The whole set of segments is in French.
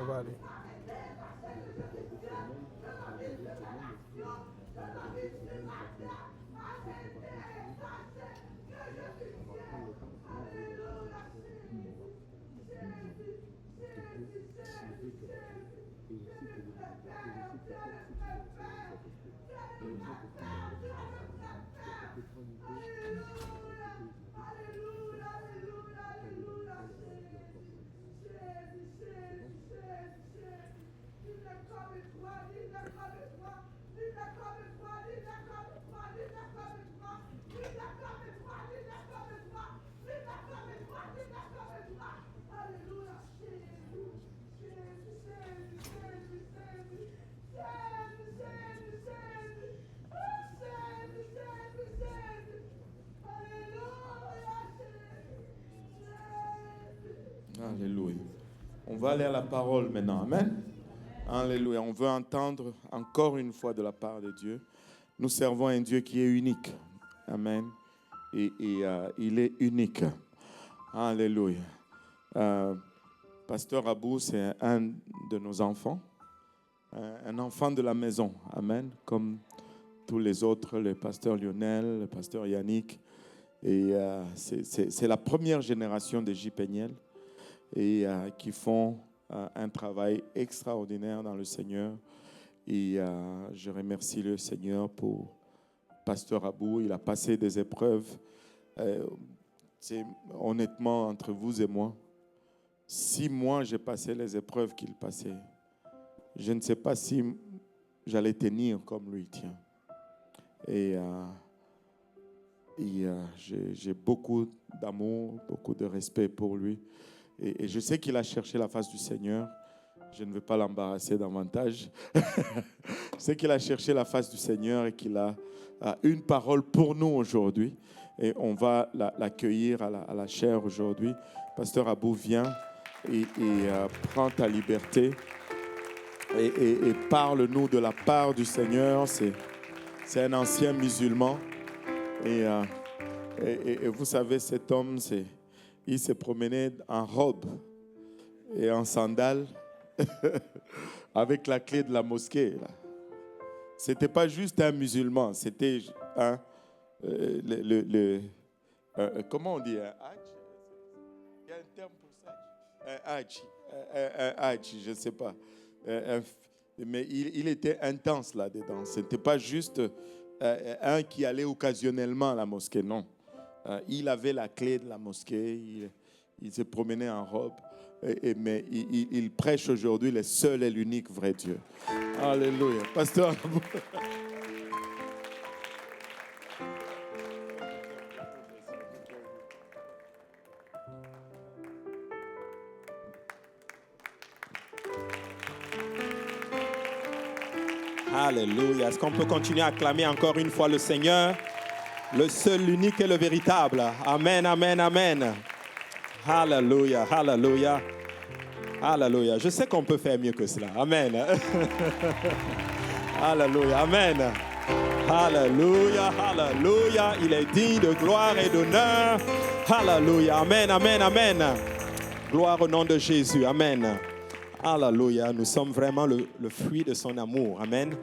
On va aller. Alléluia. On va aller à la parole maintenant. Amen. Alléluia. On veut entendre encore une fois de la part de Dieu. Nous servons un Dieu qui est unique. Amen. Et il est unique. Alléluia. Pasteur Abou, c'est un de nos enfants. Un enfant de la maison. Amen. Comme tous les autres, le pasteur Lionel, le pasteur Yannick. Et c'est la première génération de J. Peniel et qui font un travail extraordinaire dans le Seigneur. Et je remercie le Seigneur pour Pasteur Abou. Il a passé des épreuves. Honnêtement, entre vous et moi, si moi j'ai passé les épreuves qu'il passait, je ne sais pas si j'allais tenir comme lui tient. Et j'ai beaucoup d'amour, beaucoup de respect pour lui. Et je sais qu'il a cherché la face du Seigneur. Je ne veux pas l'embarrasser davantage. Je sais qu'il a cherché la face du Seigneur et qu'il a une parole pour nous aujourd'hui. Et on va l'accueillir à la chair aujourd'hui. Pasteur Abou, viens et prends ta liberté et parle-nous de la part du Seigneur. C'est un ancien musulman. Et vous savez, cet homme, il s'est promené en robe et en sandales avec la clé de la mosquée. Ce n'était pas juste un musulman, c'était comment on dit, un hajj? Il y a un terme pour ça. Un hajj, je ne sais pas. Mais il était intense là-dedans. Ce n'était pas juste un qui allait occasionnellement à la mosquée, non. Il avait la clé de la mosquée, il se promenait en robe, mais il prêche aujourd'hui le seul et l'unique vrai Dieu. Alléluia. Pasteur. Alléluia. Est-ce qu'on peut continuer à acclamer encore une fois le Seigneur, le seul, l'unique et le véritable? Amen, amen, amen. Alléluia, alléluia. Alléluia. Je sais qu'on peut faire mieux que cela. Amen. Alléluia, amen. Alléluia, alléluia. Il est digne de gloire et d'honneur. Alléluia, amen, amen, amen. Gloire au nom de Jésus, amen. Alléluia. Nous sommes vraiment le fruit de son amour, amen.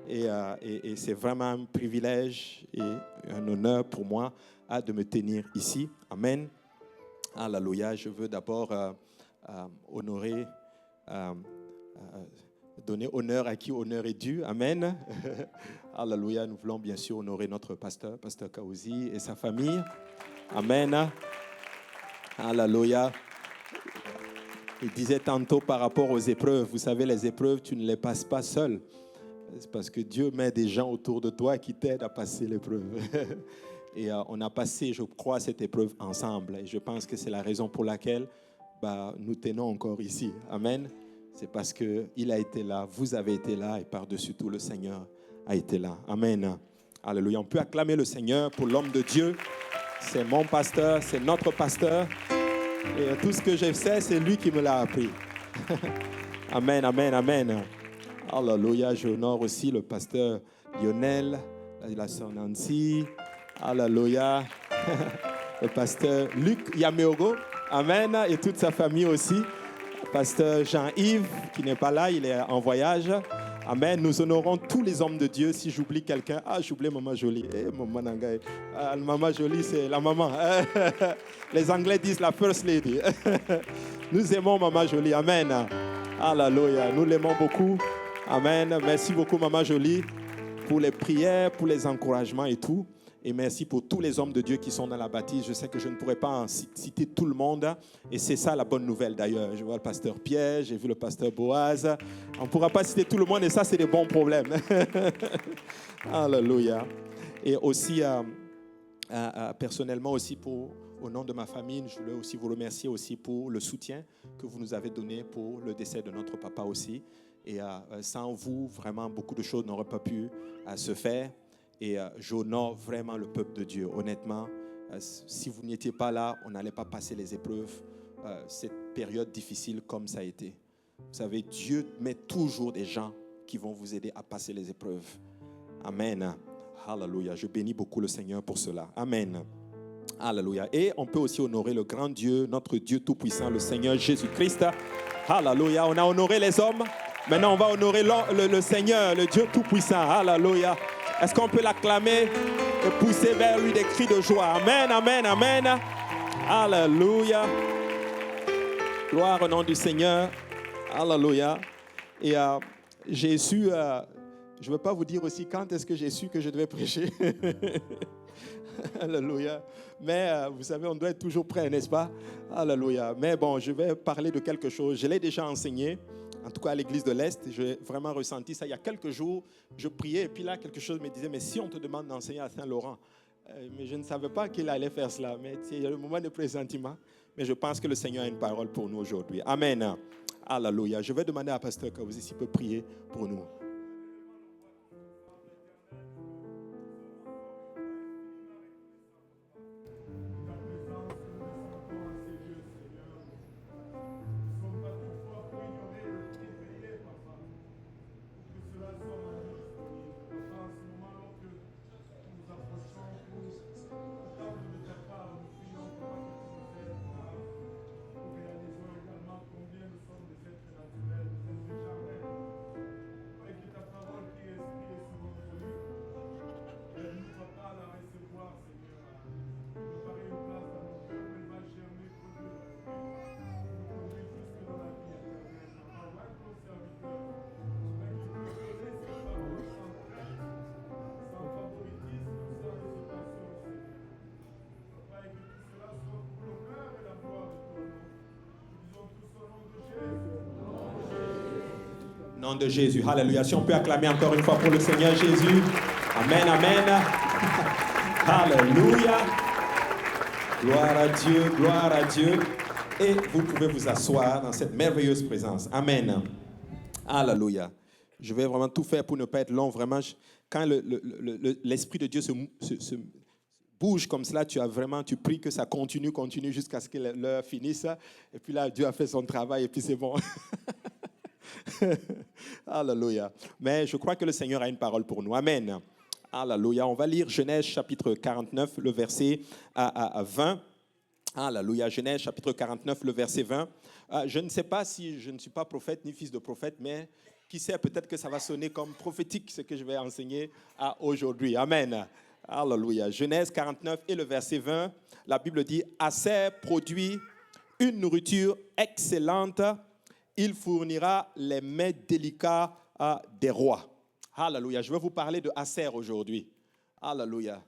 Et c'est vraiment un privilège et un honneur pour moi de me tenir ici. Amen. Alléluia. Je veux d'abord honorer, donner honneur à qui honneur est dû. Amen. Alléluia. Nous voulons bien sûr honorer notre pasteur Kaouzi et sa famille. Amen. Alléluia. Il disait tantôt par rapport aux épreuves, vous savez, les épreuves, tu ne les passes pas seul. C'est parce que Dieu met des gens autour de toi qui t'aident à passer l'épreuve. Et on a passé, je crois, cette épreuve ensemble. Et je pense que c'est la raison pour laquelle nous tenons encore ici. Amen. C'est parce qu'il a été là, vous avez été là, et par-dessus tout, le Seigneur a été là. Amen. Alléluia. On peut acclamer le Seigneur pour l'homme de Dieu. C'est mon pasteur, c'est notre pasteur. Et tout ce que je sais, c'est lui qui me l'a appris. Amen, amen, amen. Alléluia. J'honore aussi le pasteur Lionel, la sœur Nancy. Alléluia. le pasteur Luc Yameogo, amen, et toute sa famille aussi. Pasteur Jean-Yves, qui n'est pas là, il est en voyage. Amen. Nous honorons tous les hommes de Dieu. Si j'oublie quelqu'un, j'oublie Maman Jolie. Maman Nangaï. Maman Jolie, c'est la maman. Les Anglais disent la First Lady. Nous aimons Maman Jolie. Amen. Alléluia. Nous l'aimons beaucoup. Amen. Merci beaucoup, Maman Jolie, pour les prières, pour les encouragements et tout. Et merci pour tous les hommes de Dieu qui sont dans la bâtisse. Je sais que je ne pourrais pas en citer tout le monde. Et c'est ça la bonne nouvelle d'ailleurs. Je vois le pasteur Pierre, j'ai vu le pasteur Boaz. On ne pourra pas citer tout le monde et ça, c'est des bons problèmes. Alléluia. Et aussi, personnellement aussi, au nom de ma famille, je voulais aussi vous remercier aussi pour le soutien que vous nous avez donné pour le décès de notre papa aussi. Et sans vous, vraiment, beaucoup de choses n'auraient pas pu se faire. Et j'honore vraiment le peuple de Dieu. Honnêtement, si vous n'étiez pas là, on n'allait pas passer les épreuves, cette période difficile comme ça a été. Vous savez, Dieu met toujours des gens qui vont vous aider à passer les épreuves. Amen. Alléluia. Je bénis beaucoup le Seigneur pour cela. Amen. Alléluia. Et on peut aussi honorer le grand Dieu, notre Dieu Tout-Puissant, le Seigneur Jésus-Christ. Alléluia. On a honoré les hommes. Maintenant, on va honorer le Seigneur, le Dieu Tout-Puissant. Alléluia. Est-ce qu'on peut l'acclamer et pousser vers lui des cris de joie? Amen, amen, amen. Alléluia. Gloire au nom du Seigneur. Alléluia. Et j'ai su, je ne veux pas vous dire aussi quand est-ce que j'ai su que je devais prêcher. Alléluia. Mais vous savez, on doit être toujours prêt, n'est-ce pas? Alléluia. Mais bon, je vais parler de quelque chose. Je l'ai déjà enseigné. En tout cas, à l'église de l'Est, j'ai vraiment ressenti ça. Il y a quelques jours, je priais et puis là, quelque chose me disait, mais si on te demande d'enseigner à Saint-Laurent, mais je ne savais pas qu'il allait faire cela. Mais il y a le moment de pressentiment. Mais je pense que le Seigneur a une parole pour nous aujourd'hui. Amen. Alléluia. Je vais demander à Pasteur Kaouzi s'il peut prier pour nous. Nom de Jésus. Alléluia. Si on peut acclamer encore une fois pour le Seigneur Jésus. Amen, amen. Alléluia. Gloire à Dieu, gloire à Dieu. Et vous pouvez vous asseoir dans cette merveilleuse présence. Amen. Alléluia. Je vais vraiment tout faire pour ne pas être long. Vraiment, quand l'Esprit de Dieu se bouge comme cela, tu pries que ça continue jusqu'à ce que l'heure finisse. Et puis là, Dieu a fait son travail et puis c'est bon. Alléluia. Mais je crois que le Seigneur a une parole pour nous. Amen. Alléluia. On va lire Genèse chapitre 49, le verset 20. Alléluia. Genèse chapitre 49, le verset 20. Je ne sais pas si je ne suis pas prophète ni fils de prophète, mais qui sait, peut-être que ça va sonner comme prophétique ce que je vais enseigner aujourd'hui. Amen. Alléluia. Genèse 49 et le verset 20. La Bible dit, Aser produit une nourriture excellente. Il fournira les mets délicats des rois. Alléluia. Je vais vous parler de Aser aujourd'hui. Alléluia.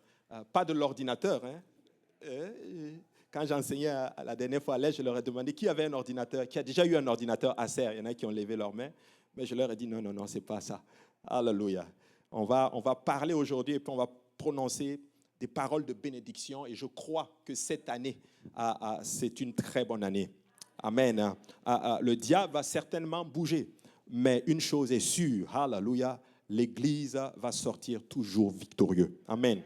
Pas de l'ordinateur. Hein? Quand j'enseignais la dernière fois à l'Est, je leur ai demandé qui avait un ordinateur, qui a déjà eu un ordinateur Acer. Il y en a qui ont levé leurs mains. Mais je leur ai dit non, ce n'est pas ça. Alléluia. On va parler aujourd'hui et puis on va prononcer des paroles de bénédiction. Et je crois que cette année, c'est une très bonne année. Amen. Le diable va certainement bouger, mais une chose est sûre, alléluia, l'Église va sortir toujours victorieux. Amen.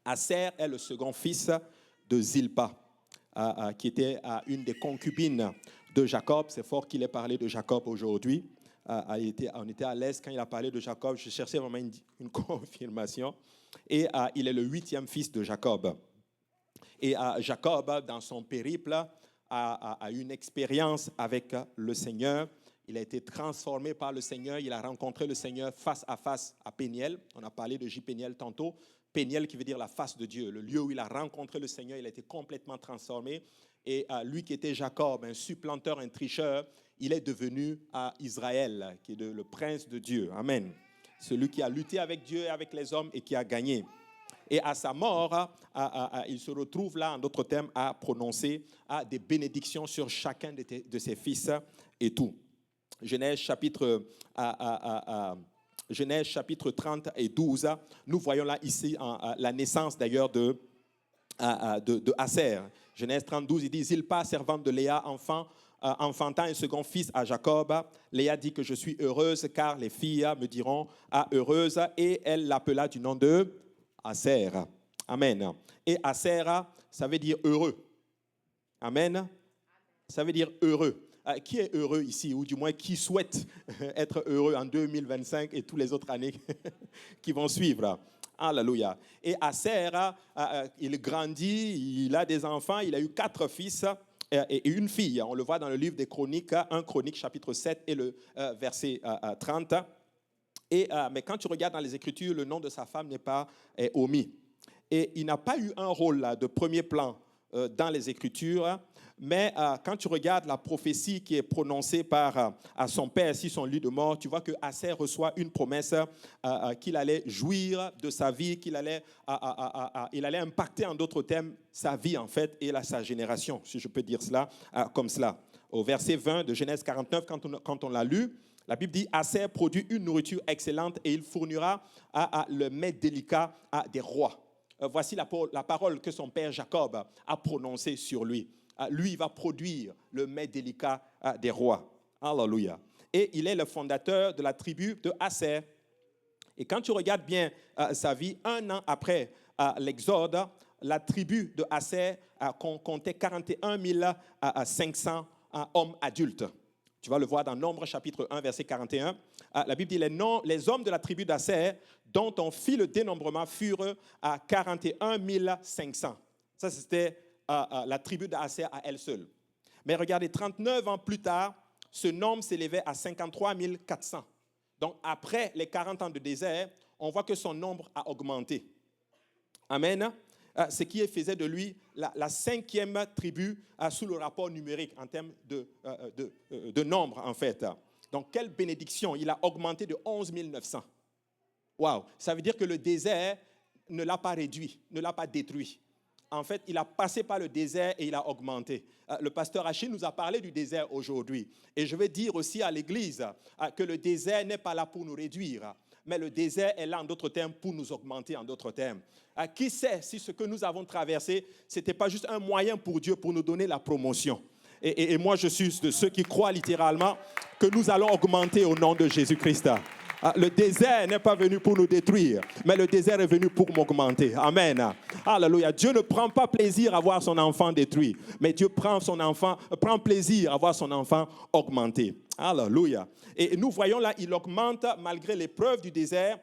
Aser est le second fils de Zilpa, qui était une des concubines de Jacob. C'est fort qu'il ait parlé de Jacob aujourd'hui. On était à l'aise quand il a parlé de Jacob. Je cherchais vraiment une confirmation. Et il est le 8e fils de Jacob. Et Jacob, dans son périple, a eu une expérience avec le Seigneur. Il a été transformé par le Seigneur. Il a rencontré le Seigneur face à face à Péniel. On a parlé de J. Péniel tantôt. Péniel qui veut dire la face de Dieu. Le lieu où il a rencontré le Seigneur, il a été complètement transformé. Et lui qui était Jacob, un supplanteur, un tricheur, il est devenu Israël, qui est le prince de Dieu. Amen. Celui qui a lutté avec Dieu et avec les hommes et qui a gagné. Et à sa mort, il se retrouve là, en d'autres termes, à prononcer des bénédictions sur chacun de ses fils et tout. Genèse chapitre 30 et 12, nous voyons là ici la naissance d'ailleurs de Aser. Genèse 30, 12, il dit « Zilpa, servante de Léa, enfantant un second fils à Jacob. Léa dit que je suis heureuse car les filles me diront heureuse, et elle l'appela du nom de Aser. » Amen. Et Aser, ça veut dire heureux. Amen. Ça veut dire heureux. Qui est heureux ici, ou du moins qui souhaite être heureux en 2025 et toutes les autres années qui vont suivre? Alléluia. Et Aser, il grandit, il a des enfants, il a eu 4 fils et une fille. On le voit dans le livre des Chroniques, 1 Chronique chapitre 7 et le verset 30. Mais quand tu regardes dans les Écritures, le nom de sa femme n'est pas omis. Et il n'a pas eu un rôle là, de premier plan dans les Écritures, mais quand tu regardes la prophétie qui est prononcée par son père, si son lit de mort, tu vois que Aser reçoit une promesse qu'il allait jouir de sa vie, qu'il allait, il allait impacter en d'autres termes sa vie en fait et sa génération, si je peux dire cela comme cela. Au verset 20 de Genèse 49, quand on l'a lu, la Bible dit « Aser produit une nourriture excellente et il fournira le mets délicat des rois. » Voici la parole que son père Jacob a prononcée sur lui. Lui, il va produire le mets délicat des rois. Alléluia. Et il est le fondateur de la tribu de Aser. Et quand tu regardes bien sa vie, 1 an après l'Exode, la tribu de Aser comptait 41 500 hommes adultes. Tu vas le voir dans Nombre chapitre 1, verset 41. La Bible dit « Les hommes de la tribu d'Aser, dont on fit le dénombrement, furent à 41 500. » Ça, c'était la tribu d'Aser à elle seule. Mais regardez, 39 ans plus tard, ce nombre s'élevait à 53 400. Donc, après les 40 ans de désert, on voit que son nombre a augmenté. Amen. Ce qui faisait de lui la 5e tribu sous le rapport numérique en termes de nombre, en fait. Donc, quelle bénédiction! Il a augmenté de 11 900. Waouh! Ça veut dire que le désert ne l'a pas réduit, ne l'a pas détruit. En fait, il a passé par le désert et il a augmenté. Le pasteur Achille nous a parlé du désert aujourd'hui. Et je vais dire aussi à l'Église que le désert n'est pas là pour nous réduire, mais le désert est là, en d'autres termes, pour nous augmenter, en d'autres termes. Qui sait si ce que nous avons traversé, ce n'était pas juste un moyen pour Dieu pour nous donner la promotion. Et moi, je suis de ceux qui croient littéralement que nous allons augmenter au nom de Jésus-Christ. Le désert n'est pas venu pour nous détruire, mais le désert est venu pour m'augmenter. Amen. Alléluia. Dieu ne prend pas plaisir à voir son enfant détruit, mais Dieu prend plaisir à voir son enfant augmenter. Alléluia. Et nous voyons là, il augmente malgré l'épreuve du désert.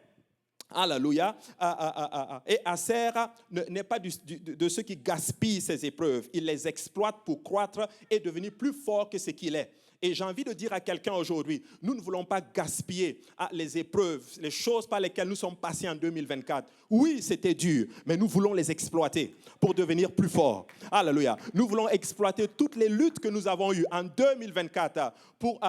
Alléluia. Et Aser n'est pas de ceux qui gaspillent ces épreuves. Il les exploite pour croître et devenir plus fort que ce qu'il est. Et j'ai envie de dire à quelqu'un aujourd'hui, nous ne voulons pas gaspiller les épreuves, les choses par lesquelles nous sommes passés en 2024. Oui, c'était dur, mais nous voulons les exploiter pour devenir plus forts. Alléluia. Nous voulons exploiter toutes les luttes que nous avons eues en 2024 pour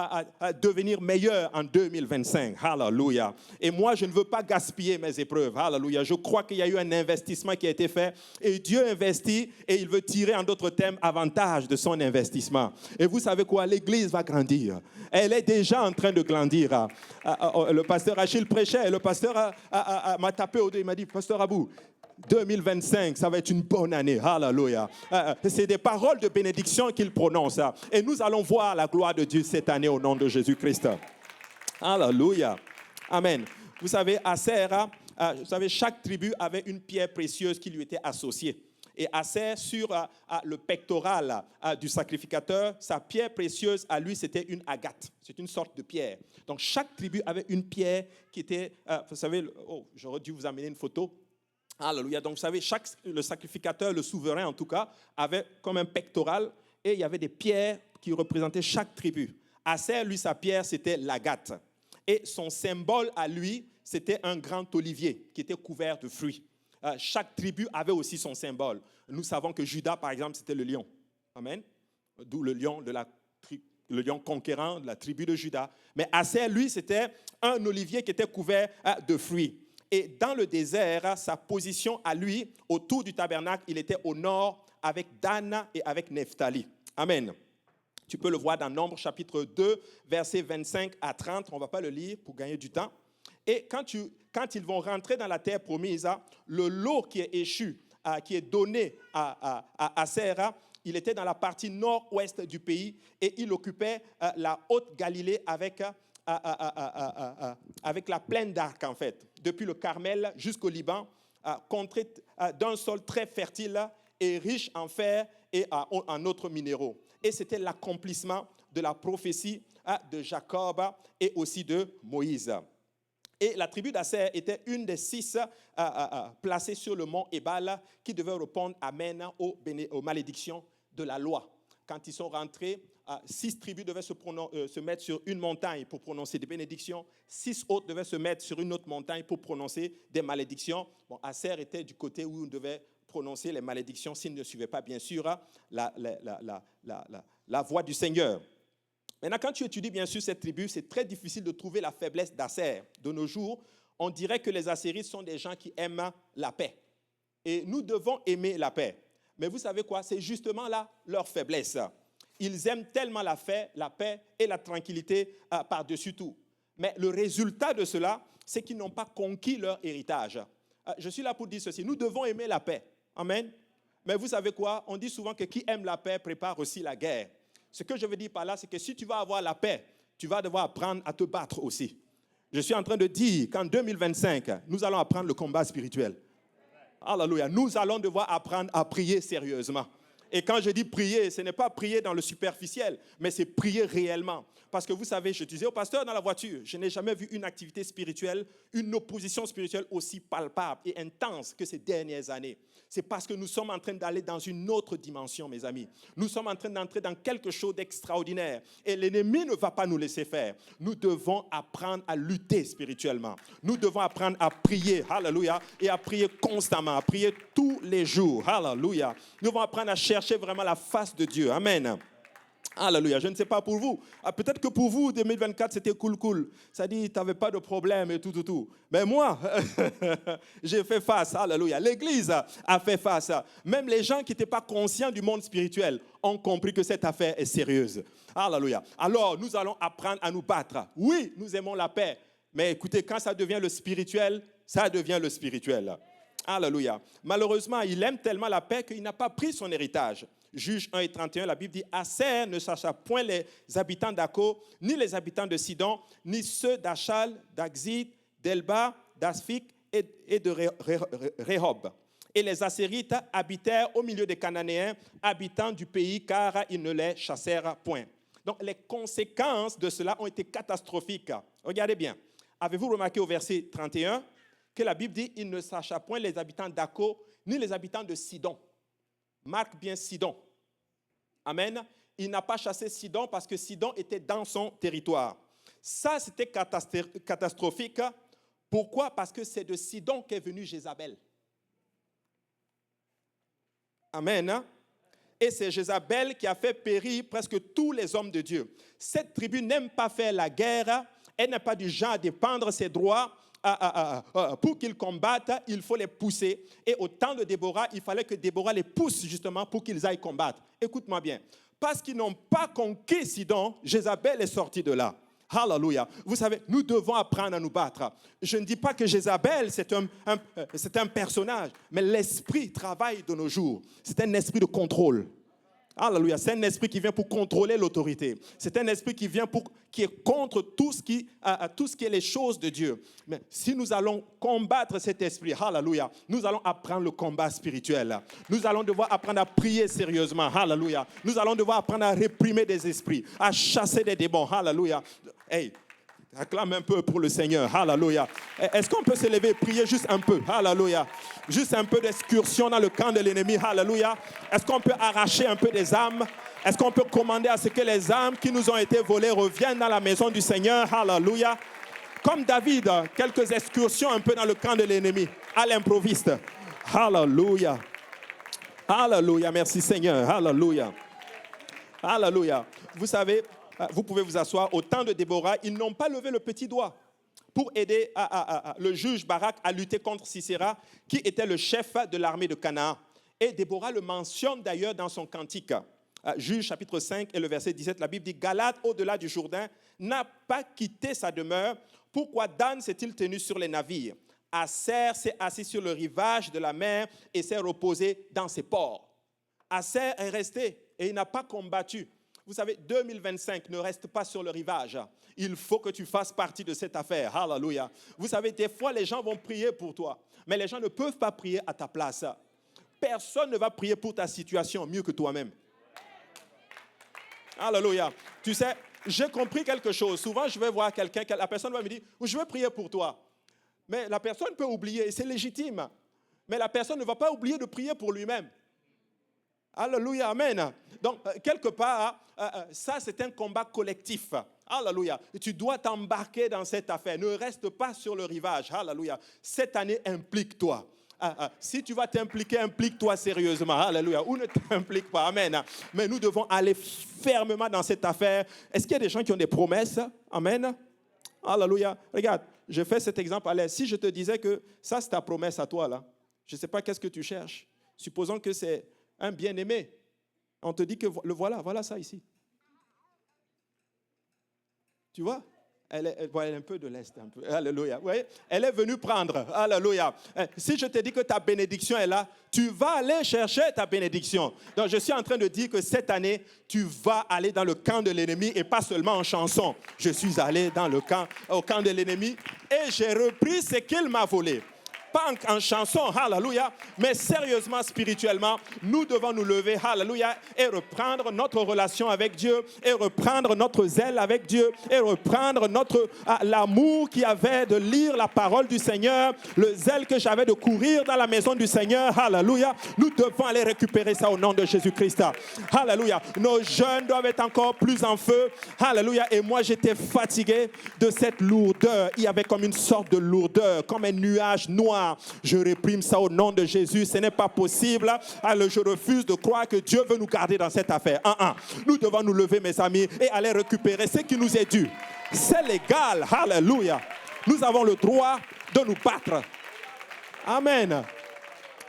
devenir meilleurs en 2025. Alléluia. Et moi, je ne veux pas gaspiller mes épreuves. Alléluia. Je crois qu'il y a eu un investissement qui a été fait et Dieu investit et il veut tirer en d'autres termes avantage de son investissement. Et vous savez quoi? L'Église va grandir. Elle est déjà en train de grandir. Le pasteur Achille prêchait et le pasteur m'a tapé au dos. Il m'a dit, pasteur Abou, 2025, ça va être une bonne année. Alléluia. C'est des paroles de bénédiction qu'il prononce. Et nous allons voir la gloire de Dieu cette année au nom de Jésus-Christ. Alléluia. Amen. Vous savez, Aser, chaque tribu avait une pierre précieuse qui lui était associée. Et Aser, sur le pectoral du sacrificateur, sa pierre précieuse à lui, c'était une agate. C'est une sorte de pierre. Donc, chaque tribu avait une pierre qui était, vous savez, j'aurais dû vous amener une photo. Alléluia. Donc, vous savez, le sacrificateur, le souverain en tout cas, avait comme un pectoral et il y avait des pierres qui représentaient chaque tribu. Aser, lui, sa pierre, c'était l'agate. Et son symbole à lui, c'était un grand olivier qui était couvert de fruits. Chaque tribu avait aussi son symbole. Nous savons que Judas, par exemple, c'était le lion. Amen. D'où le lion, le lion conquérant de la tribu de Judas. Mais Aser, lui, c'était un olivier qui était couvert de fruits. Et dans le désert, sa position à lui, autour du tabernacle, il était au nord avec Dan et avec Nephtali. Amen. Tu peux le voir dans Nombre chapitre 2, versets 25 à 30. On ne va pas le lire pour gagner du temps. Et quand ils vont rentrer dans la terre promise, le lot qui est échu, qui est donné à Serra, il était dans la partie nord-ouest du pays et il occupait la haute Galilée avec la plaine d'Arc, en fait, depuis le Carmel jusqu'au Liban, contré d'un sol très fertile et riche en fer et en autres minéraux. Et c'était l'accomplissement de la prophétie de Jacob et aussi de Moïse. Et la tribu d'Aser était une des 6 placées sur le mont Ébal qui devait répondre amen aux malédictions de la loi. Quand ils sont rentrés, 6 tribus devaient se mettre sur une montagne pour prononcer des bénédictions. 6 autres devaient se mettre sur une autre montagne pour prononcer des malédictions. Bon, Aser était du côté où on devait prononcer les malédictions s'il ne suivait pas, bien sûr, la voix du Seigneur. Maintenant, quand tu étudies bien sûr cette tribu, c'est très difficile de trouver la faiblesse d'Aser. De nos jours, on dirait que les Assérites sont des gens qui aiment la paix. Et nous devons aimer la paix. Mais vous savez quoi? C'est justement là leur faiblesse. Ils aiment tellement la paix et la tranquillité par-dessus tout. Mais le résultat de cela, c'est qu'ils n'ont pas conquis leur héritage. Je suis là pour dire ceci. Nous devons aimer la paix. Amen. Mais vous savez quoi? On dit souvent que qui aime la paix prépare aussi la guerre. Ce que je veux dire par là, c'est que si tu vas avoir la paix, tu vas devoir apprendre à te battre aussi. Je suis en train de dire qu'en 2025, nous allons apprendre le combat spirituel. Alléluia. Nous allons devoir apprendre à prier sérieusement. Et quand je dis prier, ce n'est pas prier dans le superficiel, mais c'est prier réellement. Parce que vous savez, je disais au pasteur dans la voiture, je n'ai jamais vu une activité spirituelle, une opposition spirituelle aussi palpable et intense que ces dernières années. C'est parce que nous sommes en train d'aller dans une autre dimension, mes amis. Nous sommes en train d'entrer dans quelque chose d'extraordinaire. Et l'ennemi ne va pas nous laisser faire. Nous devons apprendre à lutter spirituellement. Nous devons apprendre à prier, alléluia, et à prier constamment, à prier tous les jours, alléluia. Nous devons apprendre à chercher vraiment la face de Dieu, amen. Alléluia, je ne sais pas pour vous. Peut-être que pour vous, 2024, c'était cool. Ça dit, tu n'avais pas de problème et tout. Mais moi, j'ai fait face, alléluia. L'Église a fait face. Même les gens qui n'étaient pas conscients du monde spirituel ont compris que cette affaire est sérieuse. Alléluia. Alors, nous allons apprendre à nous battre. Oui, nous aimons la paix. Mais écoutez, quand ça devient le spirituel, ça devient le spirituel. Alléluia. Malheureusement, il aime tellement la paix qu'il n'a pas pris son héritage. Juge 1 et 31, la Bible dit « Aser ne chercha point les habitants d'Akko, ni les habitants de Sidon, ni ceux d'Achal, d'Axid, d'Elba, d'Asphik et de Rehob. Et les Assérites habitèrent au milieu des Cananéens, habitants du pays, car ils ne les chassèrent point. » Donc, les conséquences de cela ont été catastrophiques. Regardez bien. Avez-vous remarqué au verset 31 que la Bible dit « Il ne chercha point les habitants d'Akko, ni les habitants de Sidon. » Marque bien Sidon. Amen. Il n'a pas chassé Sidon parce que Sidon était dans son territoire. Ça, c'était catastrophique. Pourquoi? Parce que c'est de Sidon qu'est venue Jézabel. Amen. Et c'est Jézabel qui a fait périr presque tous les hommes de Dieu. Cette tribu n'aime pas faire la guerre. Elle n'est pas du genre à dépendre ses droits. Pour qu'ils combattent, il faut les pousser. Et au temps de Déborah, il fallait que Déborah les pousse justement pour qu'ils aillent combattre. Écoute-moi bien. Parce qu'ils n'ont pas conquis Sidon, Jézabel est sortie de là. Alléluia. Vous savez, nous devons apprendre à nous battre. Je ne dis pas que Jézabel, c'est un personnage, mais l'esprit travaille de nos jours. C'est un esprit de contrôle. Alléluia. C'est un esprit qui vient pour contrôler l'autorité. C'est un esprit qui vient qui est contre tout ce qui est les choses de Dieu. Mais si nous allons combattre cet esprit, alléluia, nous allons apprendre le combat spirituel. Nous allons devoir apprendre à prier sérieusement, alléluia. Nous allons devoir apprendre à réprimer des esprits, à chasser des démons, alléluia. Hey, Acclame un peu pour le Seigneur. Alléluia. Est-ce qu'on peut se lever et prier juste un peu? Alléluia. Juste un peu d'excursion dans le camp de l'ennemi. Alléluia. Est-ce qu'on peut arracher un peu des âmes? Est-ce qu'on peut commander à ce que les âmes qui nous ont été volées reviennent dans la maison du Seigneur? Alléluia. Comme David, quelques excursions un peu dans le camp de l'ennemi. À l'improviste. Alléluia. Alléluia. Merci Seigneur. Alléluia. Alléluia. Vous savez, vous pouvez vous asseoir. Au temps de Déborah, ils n'ont pas levé le petit doigt pour aider le juge Barak à lutter contre Sisera, qui était le chef de l'armée de Canaan. Et Déborah le mentionne d'ailleurs dans son cantique. Juge chapitre 5 et le verset 17, la Bible dit « Galad, au-delà du Jourdain, n'a pas quitté sa demeure. Pourquoi Dan s'est-il tenu sur les navires? Aser s'est assis sur le rivage de la mer et s'est reposé dans ses ports. » Aser est resté et il n'a pas combattu. Vous savez, 2025 ne reste pas sur le rivage. Il faut que tu fasses partie de cette affaire. Alléluia. Vous savez, des fois, les gens vont prier pour toi, mais les gens ne peuvent pas prier à ta place. Personne ne va prier pour ta situation mieux que toi-même. Alléluia. Tu sais, j'ai compris quelque chose. Souvent, je vais voir quelqu'un, la personne va me dire, je veux prier pour toi. Mais la personne peut oublier, et c'est légitime. Mais la personne ne va pas oublier de prier pour lui-même. Alléluia, amen. Donc, quelque part, ça, c'est un combat collectif. Alléluia. Tu dois t'embarquer dans cette affaire. Ne reste pas sur le rivage. Alléluia. Cette année, implique-toi. Si tu vas t'impliquer, implique-toi sérieusement. Alléluia. Ou ne t'implique pas. Amen. Mais nous devons aller fermement dans cette affaire. Est-ce qu'il y a des gens qui ont des promesses? Amen. Alléluia. Regarde, je fais cet exemple à l'aise. Si je te disais que ça, c'est ta promesse à toi, là, je ne sais pas qu'est-ce que tu cherches. Supposons que c'est un bien-aimé. On te dit que le voilà ça ici. Tu vois? Elle est un peu de l'Est. Un peu. Alléluia. Vous voyez? Elle est venue prendre. Alléluia. Si je te dis que ta bénédiction est là, tu vas aller chercher ta bénédiction. Donc, je suis en train de dire que cette année, tu vas aller dans le camp de l'ennemi et pas seulement en chanson. Je suis allé au camp de l'ennemi et j'ai repris ce qu'il m'a volé. Pas en chanson, hallelujah, mais sérieusement, spirituellement, nous devons nous lever, hallelujah, et reprendre notre relation avec Dieu, et reprendre notre zèle avec Dieu, et reprendre l'amour qu'il y avait de lire la parole du Seigneur, le zèle que j'avais de courir dans la maison du Seigneur, hallelujah. Nous devons aller récupérer ça au nom de Jésus-Christ, hallelujah. Nos jeunes doivent être encore plus en feu, hallelujah. Et moi, j'étais fatigué de cette lourdeur. Il y avait comme une sorte de lourdeur, comme un nuage noir. Je réprime ça au nom de Jésus. Ce n'est pas possible. Alors, je refuse de croire que Dieu veut nous garder dans cette affaire. Nous devons nous lever, mes amis, et aller récupérer ce qui nous est dû. C'est légal. Alléluia. Nous avons le droit de nous battre. Amen.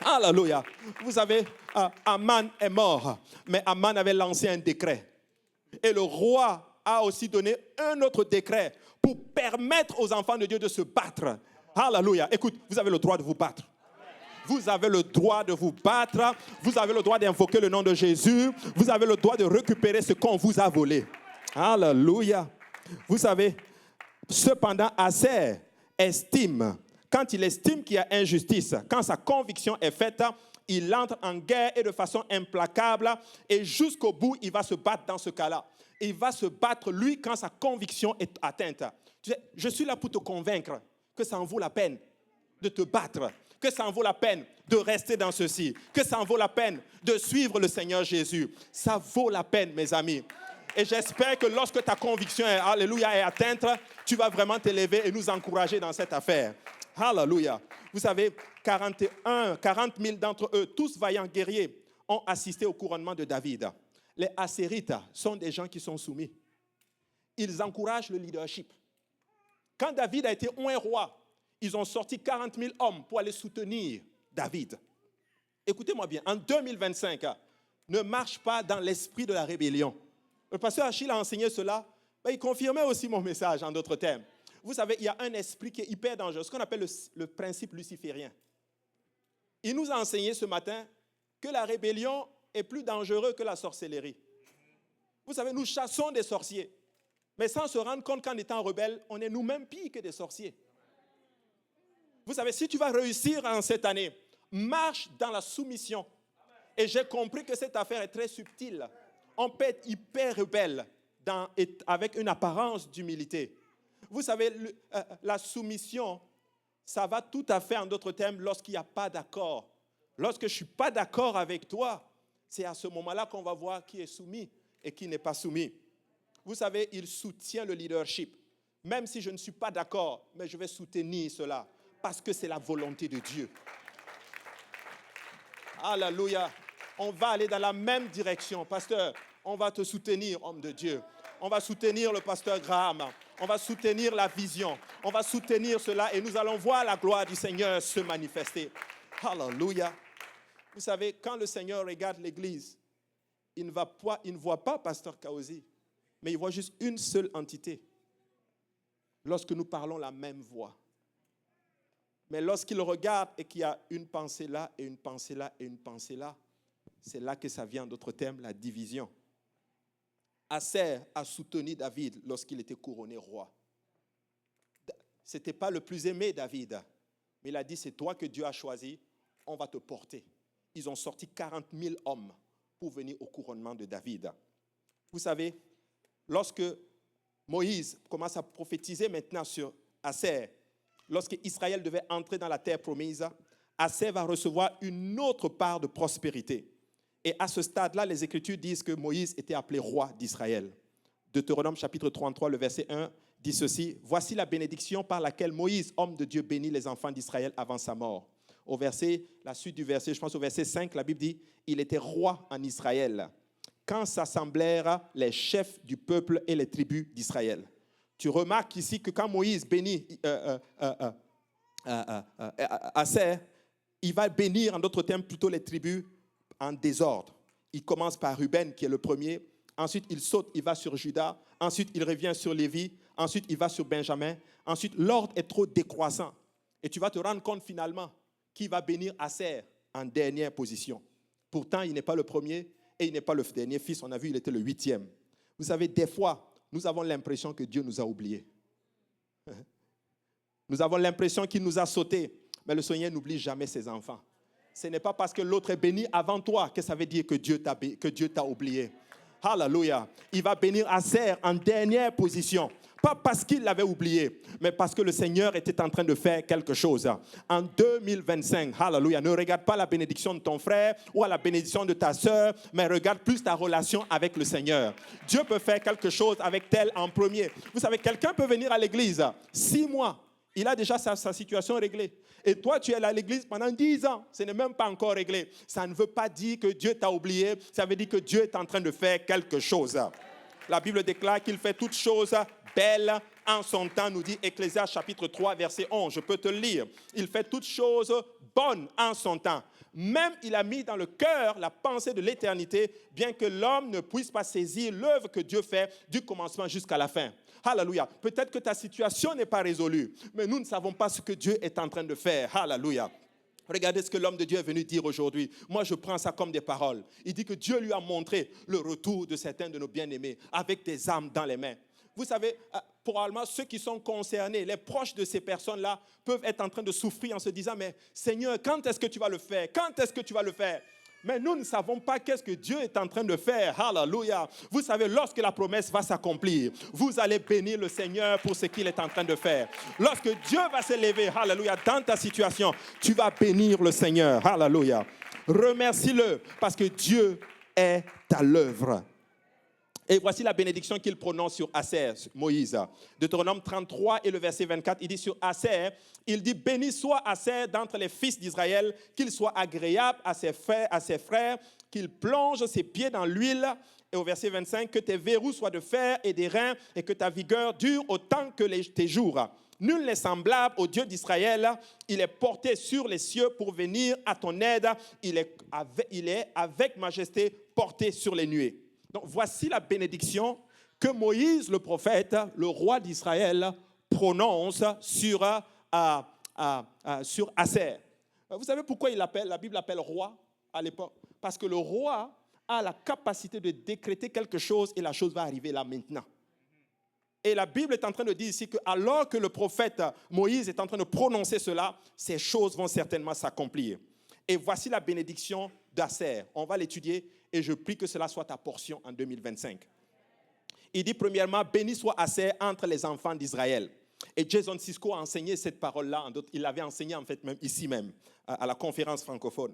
Alléluia. Vous savez, Aman est mort, mais Aman avait lancé un décret. Et le roi a aussi donné un autre décret pour permettre aux enfants de Dieu de se battre. Alléluia. Écoute, vous avez le droit de vous battre. Vous avez le droit de vous battre. Vous avez le droit d'invoquer le nom de Jésus. Vous avez le droit de récupérer ce qu'on vous a volé. Alléluia. Vous savez, cependant, Aser estime, quand il estime qu'il y a injustice, quand sa conviction est faite, il entre en guerre et de façon implacable et jusqu'au bout, il va se battre dans ce cas-là. Il va se battre, lui, quand sa conviction est atteinte. Tu sais, je suis là pour te convaincre que ça en vaut la peine de te battre, que ça en vaut la peine de rester dans ceci, que ça en vaut la peine de suivre le Seigneur Jésus. Ça vaut la peine, mes amis. Et j'espère que lorsque ta conviction alléluia, est atteinte, tu vas vraiment t'élever et nous encourager dans cette affaire. Alléluia. Vous savez, 40 000 d'entre eux, tous vaillants guerriers, ont assisté au couronnement de David. Les Assérites sont des gens qui sont soumis. Ils encouragent le leadership. Quand David a été un roi, ils ont sorti 40 000 hommes pour aller soutenir David. Écoutez-moi bien, en 2025, ne marche pas dans l'esprit de la rébellion. Le pasteur Achille a enseigné cela, il confirmait aussi mon message en d'autres termes. Vous savez, il y a un esprit qui est hyper dangereux, ce qu'on appelle le principe luciférien. Il nous a enseigné ce matin que la rébellion est plus dangereuse que la sorcellerie. Vous savez, nous chassons des sorciers. Mais sans se rendre compte qu'en étant rebelle, on est nous-mêmes pires que des sorciers. Vous savez, si tu vas réussir en cette année, marche dans la soumission. Et j'ai compris que cette affaire est très subtile. On peut être hyper rebelle avec une apparence d'humilité. Vous savez, la soumission, ça va tout à fait en d'autres termes lorsqu'il n'y a pas d'accord. Lorsque je ne suis pas d'accord avec toi, c'est à ce moment-là qu'on va voir qui est soumis et qui n'est pas soumis. Vous savez, il soutient le leadership. Même si je ne suis pas d'accord, mais je vais soutenir cela parce que c'est la volonté de Dieu. Alléluia. On va aller dans la même direction. Pasteur, on va te soutenir, homme de Dieu. On va soutenir le pasteur Graham. On va soutenir la vision. On va soutenir cela et nous allons voir la gloire du Seigneur se manifester. Alléluia. Vous savez, quand le Seigneur regarde l'Église, il ne voit pas pasteur Kaozi, mais il voit juste une seule entité. Lorsque nous parlons la même voix. Mais lorsqu'il regarde et qu'il y a une pensée là et une pensée là et une pensée là, c'est là que ça vient, d'autres termes, la division. Aser a soutenu David lorsqu'il était couronné roi. Ce n'était pas le plus aimé, David. Mais il a dit, c'est toi que Dieu a choisi, on va te porter. Ils ont sorti 40 000 hommes pour venir au couronnement de David. Vous savez, lorsque Moïse commence à prophétiser maintenant sur Aser, lorsque Israël devait entrer dans la terre promise, Aser va recevoir une autre part de prospérité. Et à ce stade-là, les Écritures disent que Moïse était appelé roi d'Israël. Deutéronome chapitre 33, le verset 1 dit ceci. « Voici la bénédiction par laquelle Moïse, homme de Dieu, bénit les enfants d'Israël avant sa mort. » La suite du verset, je pense au verset 5, la Bible dit « Il était roi en Israël, quand s'assemblèrent les chefs du peuple et les tribus d'Israël. » Tu remarques ici que quand Moïse bénit Aser, il va bénir en d'autres termes plutôt les tribus en désordre. Il commence par Ruben qui est le premier, ensuite il saute, il va sur Juda, ensuite il revient sur Lévi, ensuite il va sur Benjamin, ensuite l'ordre est trop décroissant. Et tu vas te rendre compte finalement qui va bénir Aser en dernière position. Pourtant, il n'est pas le premier et il n'est pas le dernier fils. On a vu, il était le 8e. Vous savez, des fois, nous avons l'impression que Dieu nous a oubliés. Nous avons l'impression qu'il nous a sautés. Mais le Seigneur n'oublie jamais ses enfants. Ce n'est pas parce que l'autre est béni avant toi que ça veut dire que Dieu t'a oublié. Alléluia. Il va bénir Aser en dernière position. Pas parce qu'il l'avait oublié, mais parce que le Seigneur était en train de faire quelque chose. En 2025, alléluia, ne regarde pas la bénédiction de ton frère ou la bénédiction de ta sœur, mais regarde plus ta relation avec le Seigneur. Dieu peut faire quelque chose avec tel en premier. Vous savez, quelqu'un peut venir à l'église 6 mois. Il a déjà sa situation réglée. Et toi, tu es à l'église pendant 10 ans. Ce n'est même pas encore réglé. Ça ne veut pas dire que Dieu t'a oublié. Ça veut dire que Dieu est en train de faire quelque chose. La Bible déclare qu'il fait toutes choses belles en son temps, nous dit Ecclésiaste chapitre 3, verset 11. Je peux te le lire. Il fait toutes choses bonnes en son temps. Même il a mis dans le cœur la pensée de l'éternité, bien que l'homme ne puisse pas saisir l'œuvre que Dieu fait du commencement jusqu'à la fin. Alléluia. Peut-être que ta situation n'est pas résolue, mais nous ne savons pas ce que Dieu est en train de faire. Alléluia. Regardez ce que l'homme de Dieu est venu dire aujourd'hui. Moi, je prends ça comme des paroles. Il dit que Dieu lui a montré le retour de certains de nos bien-aimés avec des armes dans les mains. Vous savez, probablement ceux qui sont concernés, les proches de ces personnes-là, peuvent être en train de souffrir en se disant, mais Seigneur, quand est-ce que tu vas le faire? Quand est-ce que tu vas le faire? Mais nous ne savons pas qu'est-ce que Dieu est en train de faire. Alléluia. Vous savez, lorsque la promesse va s'accomplir, vous allez bénir le Seigneur pour ce qu'il est en train de faire. Lorsque Dieu va s'élever, alléluia, dans ta situation, tu vas bénir le Seigneur. Alléluia. Remercie-le parce que Dieu est à l'œuvre. Et voici la bénédiction qu'il prononce sur Aser, Moïse. Deutéronome 33 et le verset 24, il dit sur Aser, il dit « Béni soit Aser d'entre les fils d'Israël, qu'il soit agréable à ses frères, qu'il plonge ses pieds dans l'huile. » Et au verset 25, « Que tes verrous soient de fer et d'airain, et que ta vigueur dure autant que tes jours. Nul n'est semblable au Dieu d'Israël. Il est porté sur les cieux pour venir à ton aide. Il est avec majesté porté sur les nuées. » Donc, voici la bénédiction que Moïse, le prophète, le roi d'Israël, prononce sur Aser. Vous savez pourquoi la Bible l'appelle roi à l'époque? Parce que le roi a la capacité de décréter quelque chose et la chose va arriver là maintenant. Et la Bible est en train de dire ici que alors que le prophète Moïse est en train de prononcer cela, ces choses vont certainement s'accomplir. Et voici la bénédiction d'Aser. On va l'étudier et je prie que cela soit ta portion en 2025. Il dit premièrement, béni soit Aser entre les enfants d'Israël. Et Jason Sisko a enseigné cette parole-là, il l'avait enseigné en fait même ici même, à la conférence francophone.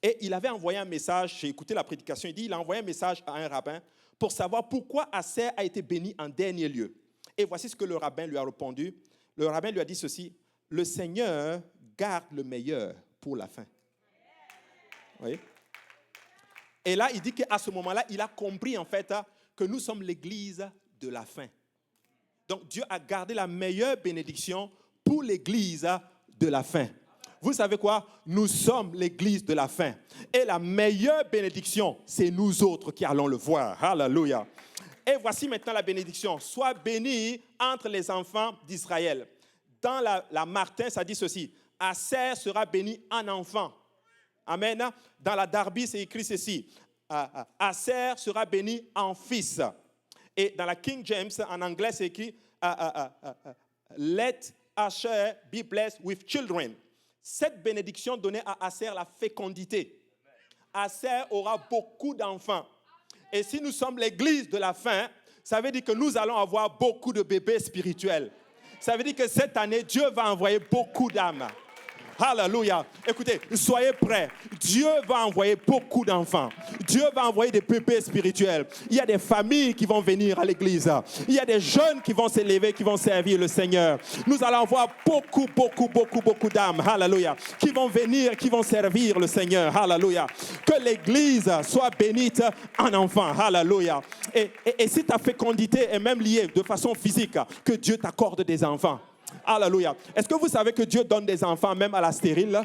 Et il avait envoyé un message, j'ai écouté la prédication, il a envoyé un message à un rabbin pour savoir pourquoi Aser a été béni en dernier lieu. Et voici ce que le rabbin lui a répondu. Le rabbin lui a dit ceci, le Seigneur garde le meilleur pour la fin. Vous voyez? Et là, il dit qu'à ce moment-là, il a compris en fait que nous sommes l'église de la fin. Donc Dieu a gardé la meilleure bénédiction pour l'église de la fin. Vous savez quoi? Nous sommes l'église de la fin. Et la meilleure bénédiction, c'est nous autres qui allons le voir. Alléluia. Et voici maintenant la bénédiction. Sois béni entre les enfants d'Israël. Dans la Martin, ça dit ceci. Aser sera béni en enfant. Amen. Dans la Darby, c'est écrit ceci. Aser sera béni en fils. Et dans la King James, en anglais, c'est écrit Let Asher be blessed with children. Cette bénédiction donnait à Aser la fécondité. Aser aura beaucoup d'enfants. Et si nous sommes l'église de la fin, ça veut dire que nous allons avoir beaucoup de bébés spirituels. Ça veut dire que cette année, Dieu va envoyer beaucoup d'âmes. Alléluia. Écoutez, soyez prêts. Dieu va envoyer beaucoup d'enfants. Dieu va envoyer des bébés spirituels. Il y a des familles qui vont venir à l'église. Il y a des jeunes qui vont s'élever, qui vont servir le Seigneur. Nous allons avoir beaucoup d'âmes. Alléluia. Qui vont venir, qui vont servir le Seigneur. Alléluia. Que l'église soit bénite en enfants. Alléluia. Et si ta fécondité est même liée de façon physique, que Dieu t'accorde des enfants. Alléluia. Est-ce que vous savez que Dieu donne des enfants même à la stérile?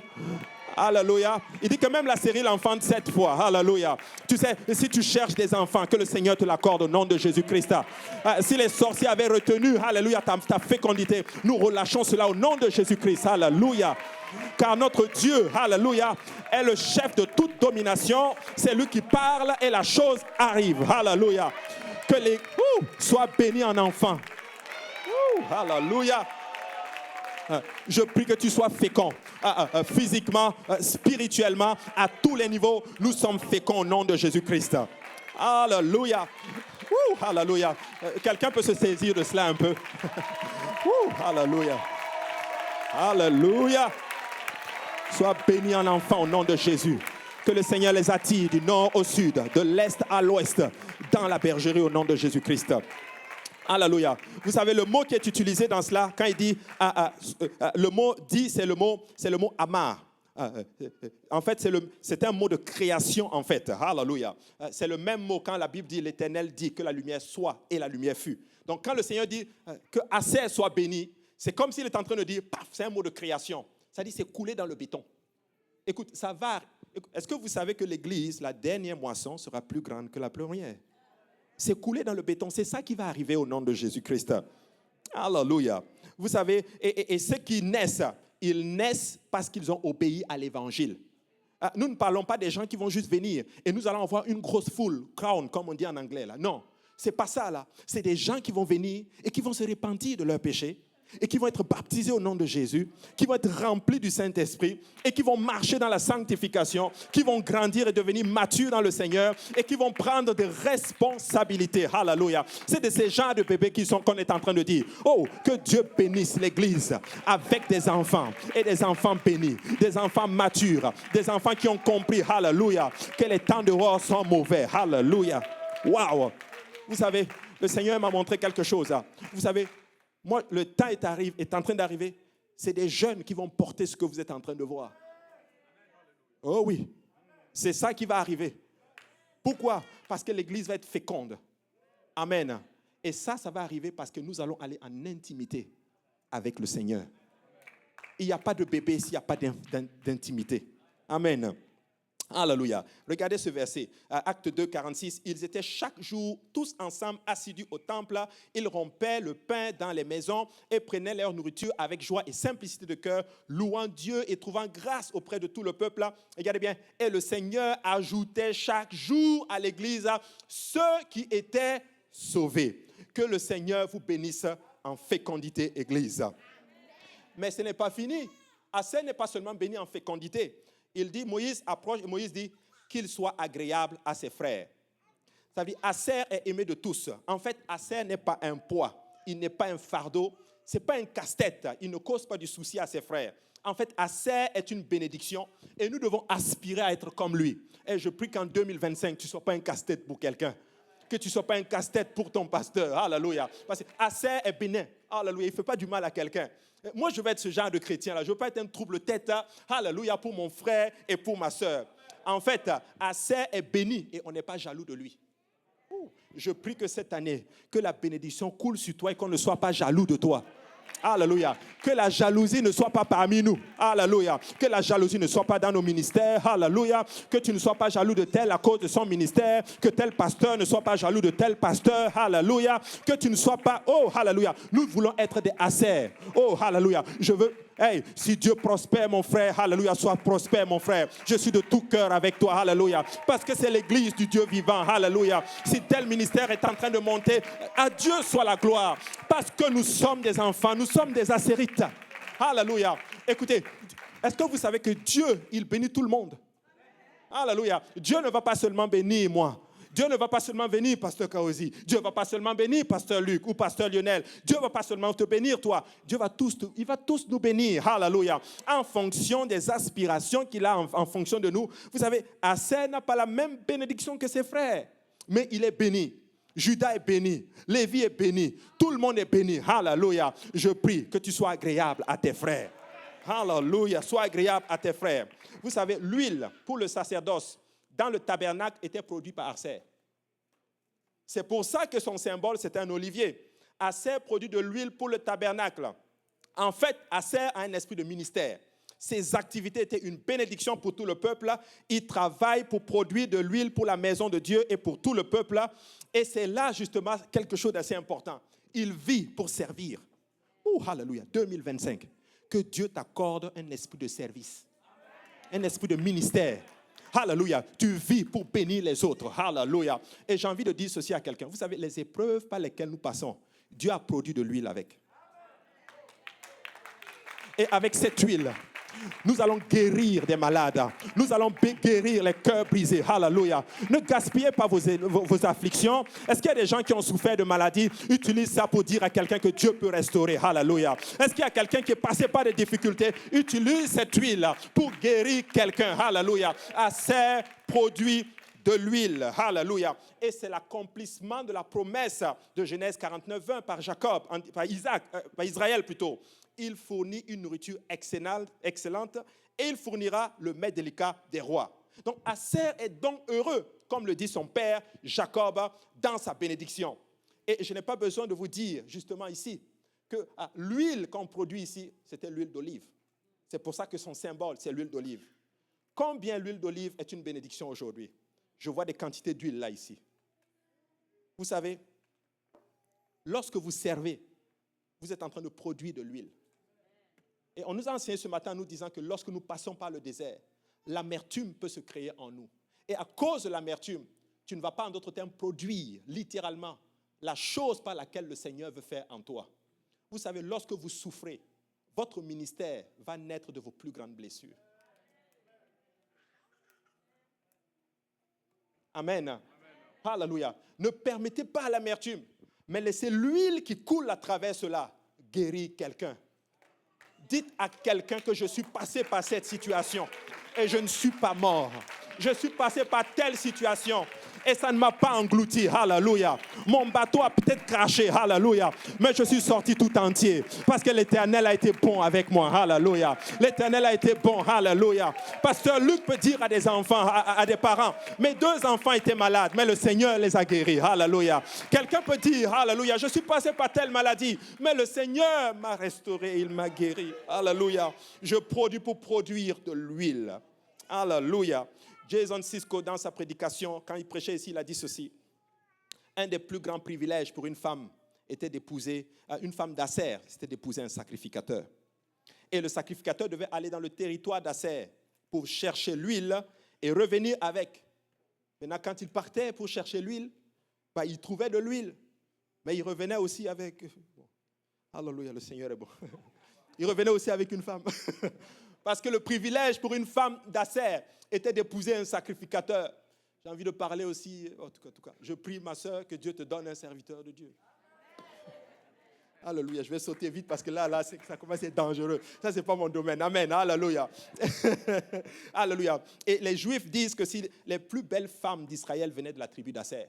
Alléluia. Il dit que même la stérile enfante 7 fois. Alléluia. Tu sais, si tu cherches des enfants, que le Seigneur te l'accorde au nom de Jésus-Christ. Si les sorciers avaient retenu, alléluia, ta fécondité, nous relâchons cela au nom de Jésus-Christ. Alléluia. Car notre Dieu, alléluia, est le chef de toute domination. C'est lui qui parle et la chose arrive. Alléluia. Que les soient bénis en enfants. Alléluia. Je prie que tu sois fécond, physiquement, spirituellement, à tous les niveaux. Nous sommes féconds au nom de Jésus-Christ. Alléluia. Alléluia. Quelqu'un peut se saisir de cela un peu. Alléluia. Alléluia. Sois béni en enfant au nom de Jésus. Que le Seigneur les attire du nord au sud, de l'est à l'ouest, dans la bergerie au nom de Jésus-Christ. Alléluia. Vous savez, le mot qui est utilisé dans cela, quand il dit, le mot dit, c'est le mot amar. En fait, c'est un mot de création, en fait. Alléluia. C'est le même mot quand la Bible dit, l'Éternel dit que la lumière soit et la lumière fut. Donc, quand le Seigneur dit que Aser soit béni, c'est comme s'il est en train de dire, paf, c'est un mot de création. Ça dit, c'est coulé dans le béton. Écoute, ça va. Est-ce que vous savez que l'église, la dernière moisson, sera plus grande que la première? C'est coulé dans le béton. C'est ça qui va arriver au nom de Jésus-Christ. Alléluia. Vous savez, et ceux qui naissent, ils naissent parce qu'ils ont obéi à l'évangile. Nous ne parlons pas des gens qui vont juste venir et nous allons avoir une grosse foule, crowd, comme on dit en anglais. Là. Non, c'est pas ça. Là. C'est des gens qui vont venir et qui vont se repentir de leurs péchés et qui vont être baptisés au nom de Jésus, qui vont être remplis du Saint-Esprit et qui vont marcher dans la sanctification, qui vont grandir et devenir matures dans le Seigneur et qui vont prendre des responsabilités. Alléluia. C'est de ces genres de bébés qu'on est en train de dire, oh, que Dieu bénisse l'Église avec des enfants et des enfants bénis, des enfants matures, des enfants qui ont compris, alléluia, que les temps dehors sont mauvais. Alléluia. Waouh. Vous savez, le Seigneur m'a montré quelque chose. Vous savez, moi, le temps est en train d'arriver. C'est des jeunes qui vont porter ce que vous êtes en train de voir. Oh oui, c'est ça qui va arriver. Pourquoi? Parce que l'Église va être féconde. Amen. Et ça va arriver parce que nous allons aller en intimité avec le Seigneur. Il n'y a pas de bébé s'il n'y a pas d'intimité. Amen. Alléluia. Regardez ce verset, Acte 2, 46. Ils étaient chaque jour tous ensemble assidus au temple. Ils rompaient le pain dans les maisons et prenaient leur nourriture avec joie et simplicité de cœur, louant Dieu et trouvant grâce auprès de tout le peuple. Regardez bien. Et le Seigneur ajoutait chaque jour à l'église ceux qui étaient sauvés. Que le Seigneur vous bénisse en fécondité, église. Mais ce n'est pas fini. Aser n'est pas seulement béni en fécondité. Il dit, Moïse approche et Moïse dit qu'il soit agréable à ses frères. Ça veut dire Aser est aimé de tous. En fait, Aser n'est pas un poids. Il n'est pas un fardeau. Ce n'est pas un casse-tête. Il ne cause pas du souci à ses frères. En fait, Aser est une bénédiction et nous devons aspirer à être comme lui. Et je prie qu'en 2025, tu ne sois pas un casse-tête pour quelqu'un. Que tu ne sois pas un casse-tête pour ton pasteur. Alléluia. Parce que Aser est bénin. Alléluia. Il ne fait pas du mal à quelqu'un. Moi, je veux être ce genre de chrétien-là. Je ne veux pas être un trouble-tête. Alléluia, pour mon frère et pour ma soeur. En fait, Aser est béni et on n'est pas jaloux de lui. Je prie que cette année, que la bénédiction coule sur toi et qu'on ne soit pas jaloux de toi. Alléluia. Que la jalousie ne soit pas parmi nous. Alléluia. Que la jalousie ne soit pas dans nos ministères. Alléluia. Que tu ne sois pas jaloux de tel à cause de son ministère. Que tel pasteur ne soit pas jaloux de tel pasteur. Alléluia. Que tu ne sois pas... Oh, alléluia. Nous voulons être des Aser. Oh, alléluia. Je veux... Hey, si Dieu prospère mon frère, alléluia, sois prospère mon frère. Je suis de tout cœur avec toi, alléluia. Parce que c'est l'église du Dieu vivant, alléluia. Si tel ministère est en train de monter, à Dieu soit la gloire. Parce que nous sommes des enfants, nous sommes des Asérites. Alléluia. Écoutez, est-ce que vous savez que Dieu, il bénit tout le monde? Alléluia. Dieu ne va pas seulement bénir moi. Dieu ne va pas seulement bénir Pasteur Kaozi. Dieu ne va pas seulement bénir Pasteur Luc ou Pasteur Lionel. Dieu ne va pas seulement te bénir toi. Il va tous nous bénir. Alléluia. En fonction des aspirations qu'il a en fonction de nous. Vous savez, Aser n'a pas la même bénédiction que ses frères. Mais il est béni. Judas est béni. Lévi est béni. Tout le monde est béni. Alléluia. Je prie que tu sois agréable à tes frères. Alléluia. Sois agréable à tes frères. Vous savez, l'huile pour le sacerdoce dans le tabernacle était produit par Aser. C'est pour ça que son symbole, c'est un olivier. Aser produit de l'huile pour le tabernacle. En fait, Aser a un esprit de ministère. Ses activités étaient une bénédiction pour tout le peuple. Il travaille pour produire de l'huile pour la maison de Dieu et pour tout le peuple. Et c'est là, justement, quelque chose d'assez important. Il vit pour servir. Oh, alléluia, 2025. Que Dieu t'accorde un esprit de service. Un esprit de ministère. Alléluia. Tu vis pour bénir les autres. Alléluia. Et j'ai envie de dire ceci à quelqu'un. Vous savez, les épreuves par lesquelles nous passons, Dieu a produit de l'huile avec. Et avec cette huile, nous allons guérir des malades. Nous allons guérir les cœurs brisés. Alléluia. Ne gaspillez pas vos afflictions. Est-ce qu'il y a des gens qui ont souffert de maladies? Utilise ça pour dire à quelqu'un que Dieu peut restaurer. Alléluia. Est-ce qu'il y a quelqu'un qui est passé par des difficultés? Utilise cette huile pour guérir quelqu'un. Alléluia. Aser produit de l'huile. Alléluia. Et c'est l'accomplissement de la promesse de Genèse 49:20 par Jacob, par Israël plutôt. Il fournit une nourriture excellente et il fournira le mets délicat des rois. Donc Aser est donc heureux, comme le dit son père Jacob, dans sa bénédiction. Et je n'ai pas besoin de vous dire justement ici que l'huile qu'on produit ici, c'était l'huile d'olive. C'est pour ça que son symbole, c'est l'huile d'olive. Combien l'huile d'olive est une bénédiction aujourd'hui? Je vois des quantités d'huile là ici. Vous savez, lorsque vous servez, vous êtes en train de produire de l'huile. Et on nous a enseigné ce matin en nous disant que lorsque nous passons par le désert, l'amertume peut se créer en nous. Et à cause de l'amertume, tu ne vas pas en d'autres termes produire littéralement la chose par laquelle le Seigneur veut faire en toi. Vous savez, lorsque vous souffrez, votre ministère va naître de vos plus grandes blessures. Amen. Alléluia. Ne permettez pas à l'amertume, mais laissez l'huile qui coule à travers cela guérir quelqu'un. Dites à quelqu'un que je suis passé par cette situation et je ne suis pas mort. Je suis passé par telle situation et ça ne m'a pas englouti. Alléluia. Mon bateau a peut-être craché. Alléluia. Mais je suis sorti tout entier parce que l'Éternel a été bon avec moi. Alléluia. L'Éternel a été bon. Alléluia. Pasteur Luc peut dire à des enfants, à des parents, mes 2 enfants étaient malades, mais le Seigneur les a guéris. Alléluia. Quelqu'un peut dire, alléluia, je suis passé par telle maladie, mais le Seigneur m'a restauré, il m'a guéri. Alléluia. Je produis pour produire de l'huile. Alléluia. Jason Sisko, dans sa prédication, quand il prêchait ici, il a dit ceci. Un des plus grands privilèges pour une femme était d'épouser, une femme d'Aser, c'était d'épouser un sacrificateur. Et le sacrificateur devait aller dans le territoire d'Aser pour chercher l'huile et revenir avec. Maintenant, quand il partait pour chercher l'huile, il trouvait de l'huile, mais il revenait aussi avec... Alléluia, le Seigneur est bon. Il revenait aussi avec une femme. Parce que le privilège pour une femme d'Aser était d'épouser un sacrificateur. J'ai envie de parler aussi, en tout cas, je prie ma soeur que Dieu te donne un serviteur de Dieu. Alléluia, je vais sauter vite parce que là, ça commence à être dangereux. Ça, ce n'est pas mon domaine. Amen, alléluia. Alléluia. Et les Juifs disent que si les plus belles femmes d'Israël venaient de la tribu d'Asser.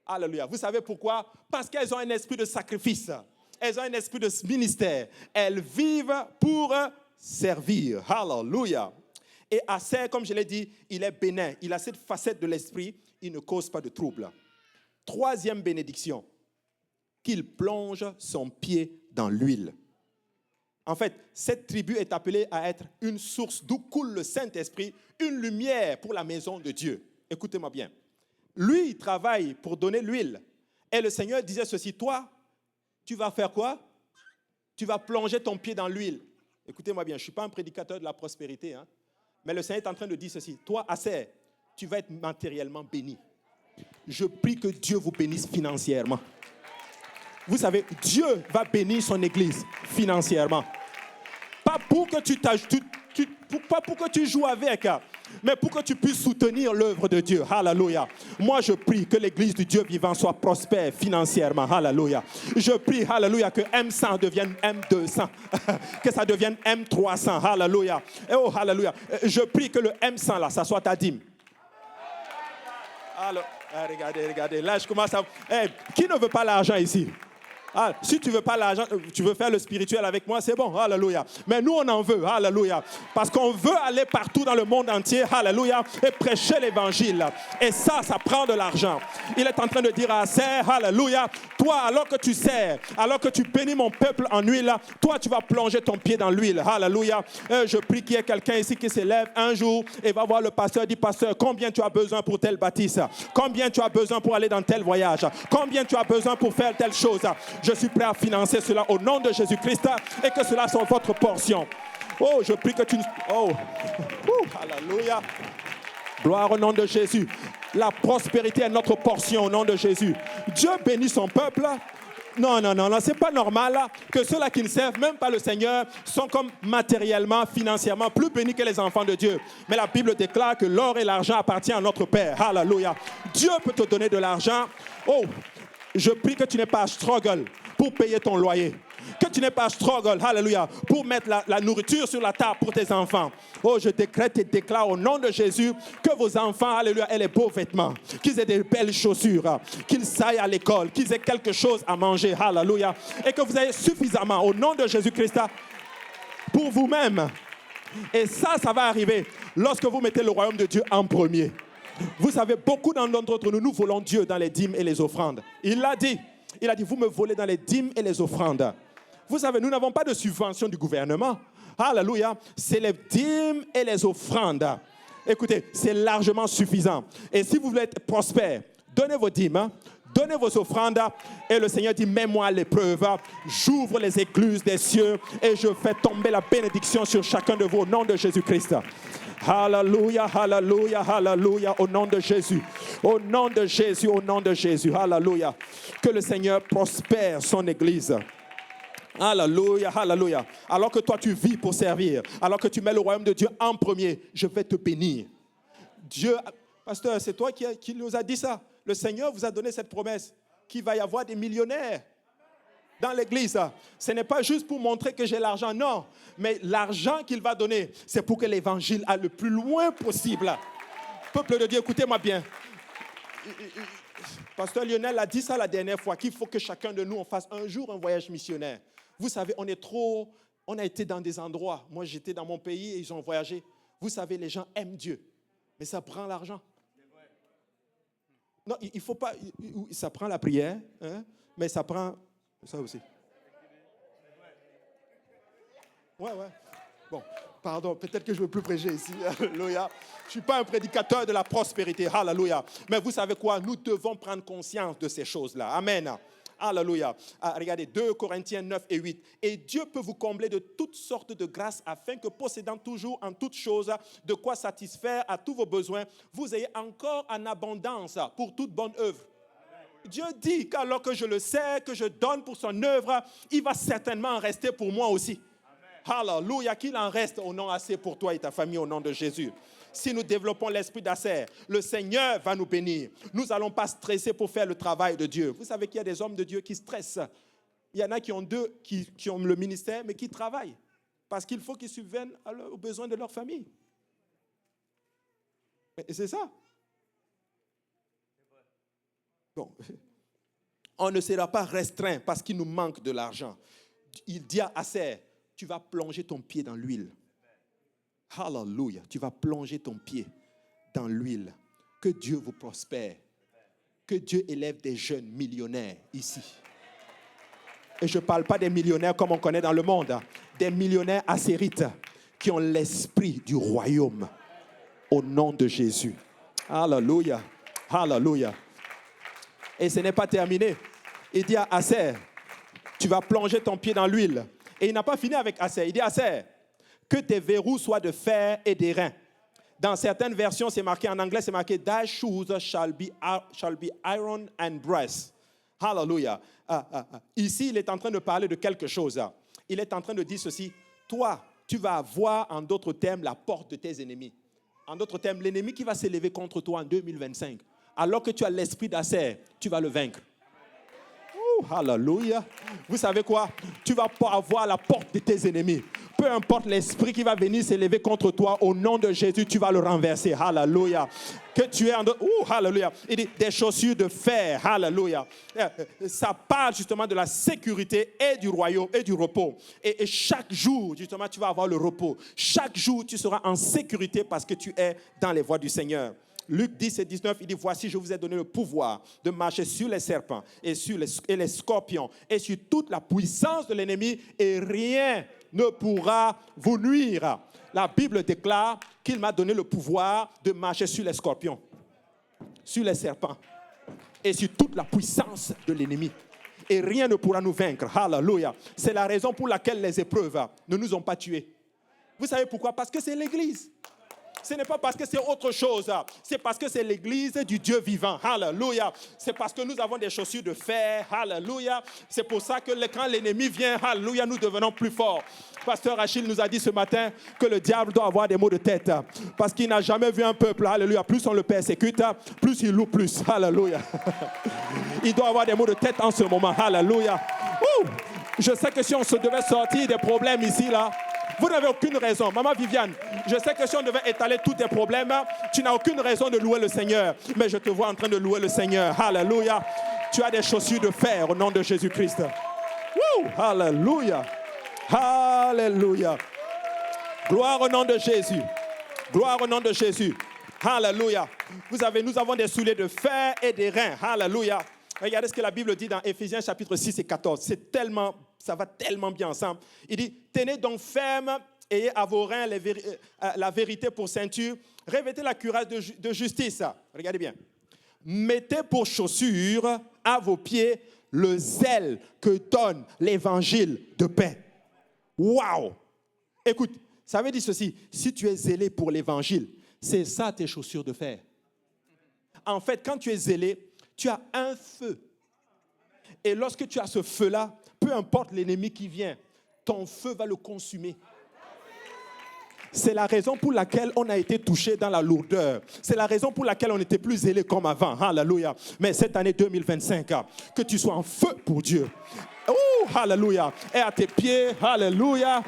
Alléluia. Vous savez pourquoi? Parce qu'elles ont un esprit de sacrifice. Elles ont un esprit de ministère. Elles vivent pour servir. Alléluia. Et Asser, comme je l'ai dit, il est bénin. Il a cette facette de l'esprit. Il ne cause pas de trouble. Troisième bénédiction. Qu'il plonge son pied dans l'huile. En fait, cette tribu est appelée à être une source d'où coule le Saint-Esprit, une lumière pour la maison de Dieu. Écoutez-moi bien. Lui, il travaille pour donner l'huile. Et le Seigneur disait ceci, toi, tu vas faire quoi? Tu vas plonger ton pied dans l'huile. Écoutez-moi bien, je ne suis pas un prédicateur de la prospérité, hein, mais le Seigneur est en train de dire ceci. Toi, Asser, tu vas être matériellement béni. Je prie que Dieu vous bénisse financièrement. Vous savez, Dieu va bénir son église financièrement. Pas pour que pas pour que tu joues avec, mais pour que tu puisses soutenir l'œuvre de Dieu. Alléluia. Moi, je prie que l'église du Dieu vivant soit prospère financièrement. Alléluia. Je prie, alléluia, que M100 devienne M200. Que ça devienne M300. Alléluia. Oh, alléluia. Je prie que le M100, là, ça soit ta dîme. Alors, regardez. Là, je commence à... qui ne veut pas l'argent ici? Ah, si tu ne veux pas l'argent, tu veux faire le spirituel avec moi, c'est bon, alléluia. Mais nous, on en veut, alléluia. Parce qu'on veut aller partout dans le monde entier, alléluia, et prêcher l'évangile. Et ça prend de l'argent. Il est en train de dire à Asser, alléluia, toi, alors que tu sers, alors que tu bénis mon peuple en huile, toi, tu vas plonger ton pied dans l'huile, alléluia. Je prie qu'il y ait quelqu'un ici qui s'élève un jour et va voir le pasteur, dit, pasteur, combien tu as besoin pour telle bâtisse? Combien tu as besoin pour aller dans tel voyage? Combien tu as besoin pour faire telle chose? Je suis prêt à financer cela au nom de Jésus-Christ et que cela soit votre portion. Oh, je prie que tu... Oh, alléluia. Gloire au nom de Jésus. La prospérité est notre portion au nom de Jésus. Dieu bénit son peuple. Non, c'est pas normal que ceux-là qui ne servent même pas le Seigneur sont comme matériellement, financièrement plus bénis que les enfants de Dieu. Mais la Bible déclare que l'or et l'argent appartiennent à notre Père. Alléluia. Dieu peut te donner de l'argent. Oh, je prie que tu n'aies pas à struggle pour payer ton loyer. Que tu n'aies pas à struggle, alléluia, pour mettre la nourriture sur la table pour tes enfants. Oh, je décrète et déclare au nom de Jésus que vos enfants, alléluia, aient les beaux vêtements, qu'ils aient des belles chaussures, qu'ils aillent à l'école, qu'ils aient quelque chose à manger, alléluia, et que vous ayez suffisamment, au nom de Jésus-Christ, pour vous-même. Et ça va arriver lorsque vous mettez le royaume de Dieu en premier. Vous savez, beaucoup d'entre nous volons Dieu dans les dîmes et les offrandes. Il l'a dit, vous me volez dans les dîmes et les offrandes. Vous savez, nous n'avons pas de subvention du gouvernement. Alléluia, c'est les dîmes et les offrandes. Écoutez, c'est largement suffisant. Et si vous voulez être prospère, donnez vos dîmes, donnez vos offrandes. Et le Seigneur dit, mets-moi à l'épreuve. J'ouvre les écluses des cieux et je fais tomber la bénédiction sur chacun de vous au nom de Jésus-Christ. Alléluia, alléluia, alléluia, au nom de Jésus. Au nom de Jésus, au nom de Jésus. Alléluia. Que le Seigneur prospère son église. Alléluia, alléluia. Alors que toi tu vis pour servir, alors que tu mets le royaume de Dieu en premier, je vais te bénir. Dieu, pasteur, c'est toi qui nous a dit ça. Le Seigneur vous a donné cette promesse qu'il va y avoir des millionnaires dans l'église. Ce n'est pas juste pour montrer que j'ai l'argent, non. Mais l'argent qu'il va donner, c'est pour que l'évangile aille le plus loin possible. Peuple de Dieu, écoutez-moi bien. Pasteur Lionel a dit ça la dernière fois, qu'il faut que chacun de nous on fasse un jour un voyage missionnaire. Vous savez, on a été dans des endroits. Moi, j'étais dans mon pays et ils ont voyagé. Vous savez, les gens aiment Dieu, mais ça prend l'argent. Non, il faut pas. Ça prend la prière, hein, mais ça prend ça aussi. Ouais. Bon, pardon, peut-être que je ne veux plus prêcher ici. Alléluia. Je ne suis pas un prédicateur de la prospérité. Alléluia. Mais vous savez quoi? Nous devons prendre conscience de ces choses-là. Amen. Alléluia. Regardez, 2 Corinthiens 9 et 8. Et Dieu peut vous combler de toutes sortes de grâces afin que, possédant toujours en toutes choses de quoi satisfaire à tous vos besoins, vous ayez encore en abondance pour toute bonne œuvre. Dieu dit qu'alors que je le sais, que je donne pour son œuvre, il va certainement en rester pour moi aussi. Alléluia, qu'il en reste au nom assez pour toi et ta famille au nom de Jésus. Si nous développons l'esprit d'Aser, le Seigneur va nous bénir. Nous n'allons pas stresser pour faire le travail de Dieu. Vous savez qu'il y a des hommes de Dieu qui stressent. Il y en a qui ont qui ont le ministère, mais qui travaillent. Parce qu'il faut qu'ils subviennent aux besoins de leur famille. Et c'est ça. Bon. On ne sera pas restreint parce qu'il nous manque de l'argent. Il dit à Aser, tu vas plonger ton pied dans l'huile. Hallelujah. Tu vas plonger ton pied dans l'huile. Que Dieu vous prospère. Que Dieu élève des jeunes millionnaires ici. Et je ne parle pas des millionnaires comme on connaît dans le monde. Des millionnaires assérites qui ont l'esprit du royaume. Au nom de Jésus. Hallelujah. Hallelujah. Et ce n'est pas terminé. Il dit à Aser, tu vas plonger ton pied dans l'huile. Et il n'a pas fini avec Aser. Il dit à Aser, que tes verrous soient de fer et d'airain. Dans certaines versions, c'est marqué en anglais, c'est marqué thy shoes shall be iron and brass. Hallelujah. Ici, il est en train de parler de quelque chose. Il est en train de dire ceci. Toi, tu vas avoir, en d'autres termes, la porte de tes ennemis. En d'autres termes, l'ennemi qui va s'élever contre toi en 2025. Alors que tu as l'esprit d'Aser, tu vas le vaincre. Hallelujah. Vous savez quoi? Tu vas avoir la porte de tes ennemis. Peu importe l'esprit qui va venir s'élever contre toi, au nom de Jésus, tu vas le renverser. Hallelujah. Que tu es en... hallelujah. Il dit des chaussures de fer. Hallelujah. Ça parle justement de la sécurité et du royaume et du repos. Et chaque jour, justement, tu vas avoir le repos. Chaque jour, tu seras en sécurité parce que tu es dans les voies du Seigneur. Luc 10 et 19, il dit, voici, je vous ai donné le pouvoir de marcher sur les serpents et sur les scorpions et sur toute la puissance de l'ennemi et rien ne pourra vous nuire. La Bible déclare qu'il m'a donné le pouvoir de marcher sur les scorpions, sur les serpents et sur toute la puissance de l'ennemi. Et rien ne pourra nous vaincre. Hallelujah. C'est la raison pour laquelle les épreuves ne nous ont pas tués. Vous savez pourquoi? Parce que c'est l'Église. Ce n'est pas parce que c'est autre chose. C'est parce que c'est l'église du Dieu vivant. Hallelujah. C'est parce que nous avons des chaussures de fer. Hallelujah. C'est pour ça que quand l'ennemi vient, hallelujah, nous devenons plus forts. Pasteur Achille nous a dit ce matin que le diable doit avoir des maux de tête. Parce qu'il n'a jamais vu un peuple. Hallelujah. Plus on le persécute, plus il loue plus. Hallelujah. Il doit avoir des maux de tête en ce moment. Hallelujah. Je sais que si on se devait sortir des problèmes ici, là, vous n'avez aucune raison. Maman Viviane, je sais que si on devait étaler tous tes problèmes, tu n'as aucune raison de louer le Seigneur. Mais je te vois en train de louer le Seigneur. Alléluia. Tu as des chaussures de fer au nom de Jésus-Christ. Alléluia. Alléluia. Gloire au nom de Jésus. Gloire au nom de Jésus. Alléluia. Nous avons des souliers de fer et des reins. Alléluia. Regardez ce que la Bible dit dans Éphésiens chapitre 6 et 14. Ça va tellement bien ensemble. Il dit, tenez donc ferme, ayez à vos reins la vérité pour ceinture, revêtez la cuirasse de justice. Regardez bien. Mettez pour chaussure à vos pieds le zèle que donne l'évangile de paix. Waouh! Écoute, ça veut dire ceci. Si tu es zélé pour l'évangile, c'est ça tes chaussures de fer. En fait, quand tu es zélé, tu as un feu. Et lorsque tu as ce feu-là, peu importe l'ennemi qui vient, ton feu va le consumer. C'est la raison pour laquelle on a été touché dans la lourdeur. C'est la raison pour laquelle on n'était plus zélé comme avant. Alléluia. Mais cette année 2025, que tu sois en feu pour Dieu. Oh, alléluia. Et à tes pieds, alléluia.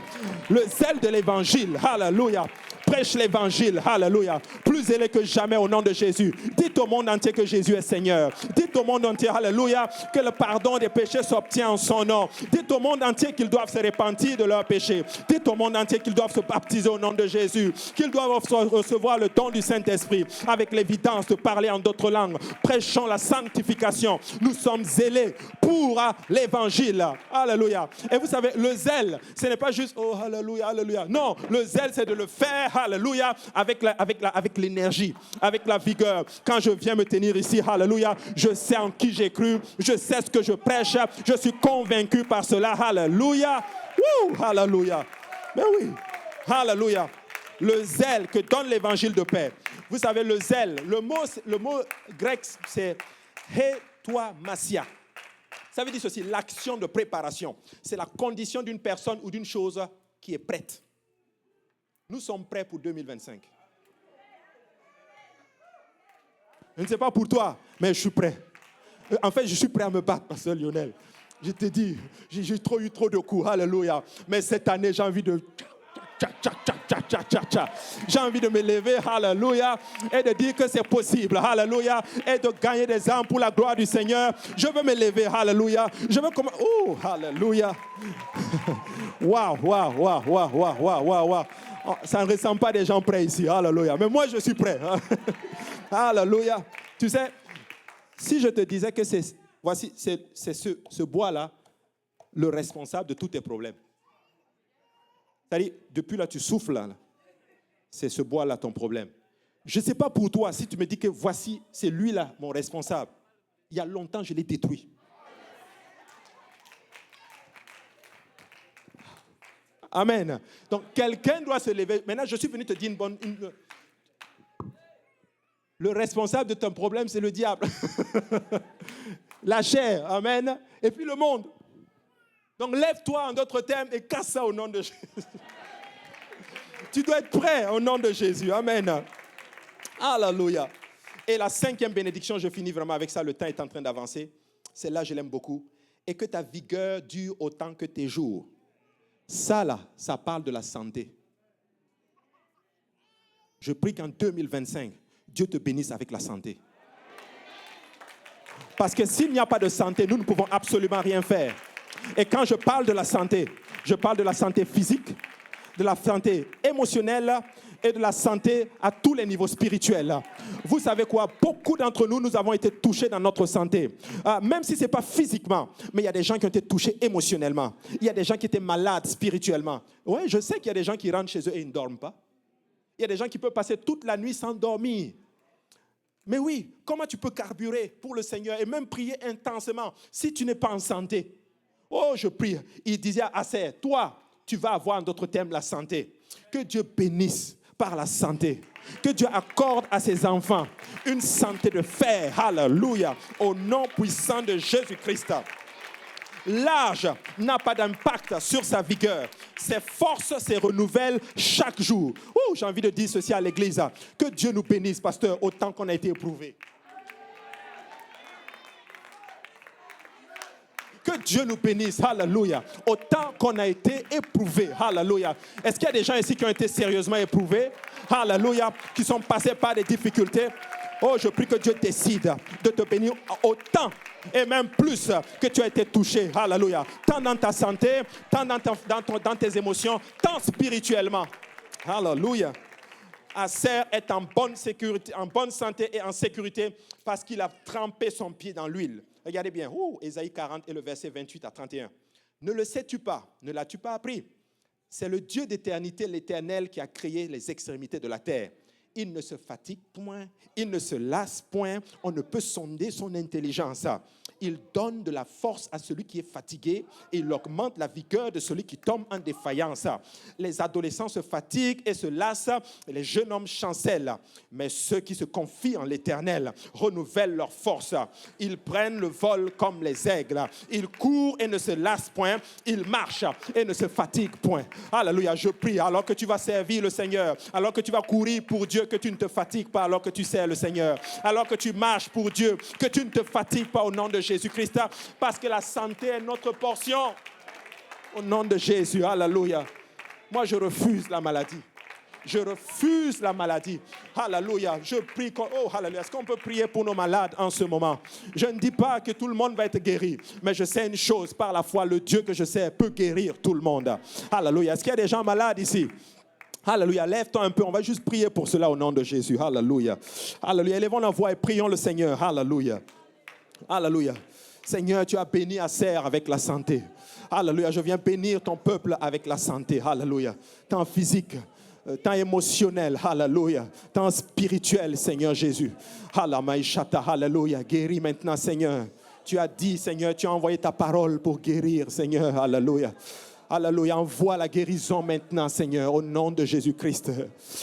Le zèle de l'évangile, alléluia. Prêche l'évangile, alléluia. Plus zélé que jamais au nom de Jésus. Dites au monde entier que Jésus est Seigneur. Dites au monde entier, alléluia, que le pardon des péchés s'obtient en son nom. Dites au monde entier qu'ils doivent se repentir de leurs péchés. Dites au monde entier qu'ils doivent se baptiser au nom de Jésus. Qu'ils doivent recevoir le don du Saint-Esprit avec l'évidence de parler en d'autres langues. Prêchons la sanctification. Nous sommes zélés pour l'évangile. Alléluia. Et vous savez, le zèle, ce n'est pas juste, oh, alléluia, alléluia. Non, le zèle, c'est de le faire. Alléluia, avec l'énergie, avec la vigueur. Quand je viens me tenir ici, alléluia, je sais en qui j'ai cru, je sais ce que je prêche, je suis convaincu par cela, alléluia. Alléluia. Mais oui, alléluia. Le zèle que donne l'évangile de paix. Vous savez, le zèle, le mot grec, c'est hetoimasia. Ça veut dire ceci, l'action de préparation. C'est la condition d'une personne ou d'une chose qui est prête. Nous sommes prêts pour 2025. Je ne sais pas pour toi, mais je suis prêt. En fait, je suis prêt à me battre, pasteur Lionel. Je te dis, j'ai eu trop de coups. Alléluia. Mais cette année, j'ai envie de... J'ai envie de me lever, alléluia, et de dire que c'est possible, alléluia, et de gagner des âmes pour la gloire du Seigneur. Je veux me lever, alléluia. Je veux comment... Oh, alléluia. Waouh, waouh, waouh, waouh, waouh, waouh, waouh. Ça ne ressemble pas à des gens prêts ici, alléluia. Mais moi, je suis prêt. Alléluia. Tu sais, si je te disais que c'est ce bois-là, le responsable de tous tes problèmes. C'est-à-dire, depuis là, tu souffles là. C'est ce bois-là ton problème. Je ne sais pas pour toi, si tu me dis que voici, c'est lui-là mon responsable. Il y a longtemps, je l'ai détruit. Amen. Donc, quelqu'un doit se lever. Maintenant, je suis venu te dire le responsable de ton problème, c'est le diable. La chair, amen. Et puis le monde. Donc, lève-toi en d'autres termes et casse ça au nom de Jésus. Tu dois être prêt au nom de Jésus. Amen. Alléluia. Et la 5e bénédiction, je finis vraiment avec ça, le temps est en train d'avancer. Celle-là, je l'aime beaucoup. Et que ta vigueur dure autant que tes jours. Ça, là, ça parle de la santé. Je prie qu'en 2025, Dieu te bénisse avec la santé. Parce que s'il n'y a pas de santé, nous ne pouvons absolument rien faire. Et quand je parle de la santé, je parle de la santé physique, de la santé émotionnelle et de la santé à tous les niveaux spirituels. Vous savez quoi? Beaucoup d'entre nous, nous avons été touchés dans notre santé. Même si ce n'est pas physiquement, mais il y a des gens qui ont été touchés émotionnellement. Il y a des gens qui étaient malades spirituellement. Oui, je sais qu'il y a des gens qui rentrent chez eux et ils ne dorment pas. Il y a des gens qui peuvent passer toute la nuit sans dormir. Mais oui, comment tu peux carburer pour le Seigneur et même prier intensément si tu n'es pas en santé? Oh, je prie. Il disait à Asser, toi, tu vas avoir en d'autres termes la santé. Que Dieu bénisse par la santé. Que Dieu accorde à ses enfants une santé de fer. Alléluia. Au nom puissant de Jésus-Christ. L'âge n'a pas d'impact sur sa vigueur. Ses forces se renouvellent chaque jour. Oh, j'ai envie de dire ceci à l'église. Que Dieu nous bénisse, pasteur, autant qu'on a été éprouvé. Que Dieu nous bénisse, alléluia, autant qu'on a été éprouvé, alléluia. Est-ce qu'il y a des gens ici qui ont été sérieusement éprouvés, alléluia, qui sont passés par des difficultés? Oh, je prie que Dieu décide de te bénir autant et même plus que tu as été touché, alléluia, tant dans ta santé, tant dans tes émotions, tant spirituellement, alléluia. Asser est en bonne sécurité, en bonne santé et en sécurité parce qu'il a trempé son pied dans l'huile. Regardez bien, Ésaïe 40 et le verset 28 à 31. Ne le sais-tu pas? Ne l'as-tu pas appris? C'est le Dieu d'éternité, l'Éternel, qui a créé les extrémités de la terre. Il ne se fatigue point, il ne se lasse point, on ne peut sonder son intelligence. Il donne de la force à celui qui est fatigué et il augmente la vigueur de celui qui tombe en défaillance. Les adolescents se fatiguent et se lassent, et les jeunes hommes chancellent. Mais ceux qui se confient en l'Éternel renouvellent leur force. Ils prennent le vol comme les aigles. Ils courent et ne se lassent point. Ils marchent et ne se fatiguent point. Alléluia, je prie, alors que tu vas servir le Seigneur, alors que tu vas courir pour Dieu, que tu ne te fatigues pas alors que tu sers le Seigneur. Alors que tu marches pour Dieu, que tu ne te fatigues pas au nom de Jésus-Christ, parce que la santé est notre portion. Au nom de Jésus, alléluia. Moi, je refuse la maladie. Je refuse la maladie. Alléluia. Je prie. Oh, alléluia. Est-ce qu'on peut prier pour nos malades en ce moment? Je ne dis pas que tout le monde va être guéri, mais je sais une chose, par la foi, le Dieu que je sais peut guérir tout le monde. Alléluia. Est-ce qu'il y a des gens malades ici? Alléluia, lève-toi un peu, on va juste prier pour cela au nom de Jésus. Alléluia. Alléluia, élevons la voix et prions le Seigneur. Alléluia. Alléluia. Seigneur, tu as béni Asser avec la santé. Alléluia, je viens bénir ton peuple avec la santé. Alléluia. Tant physique, tant émotionnel. Alléluia. Tant spirituel, Seigneur Jésus. Alléluia. Guéris maintenant, Seigneur. Tu as dit, Seigneur, tu as envoyé ta parole pour guérir, Seigneur. Alléluia. Alléluia, envoie la guérison maintenant, Seigneur, au nom de Jésus-Christ.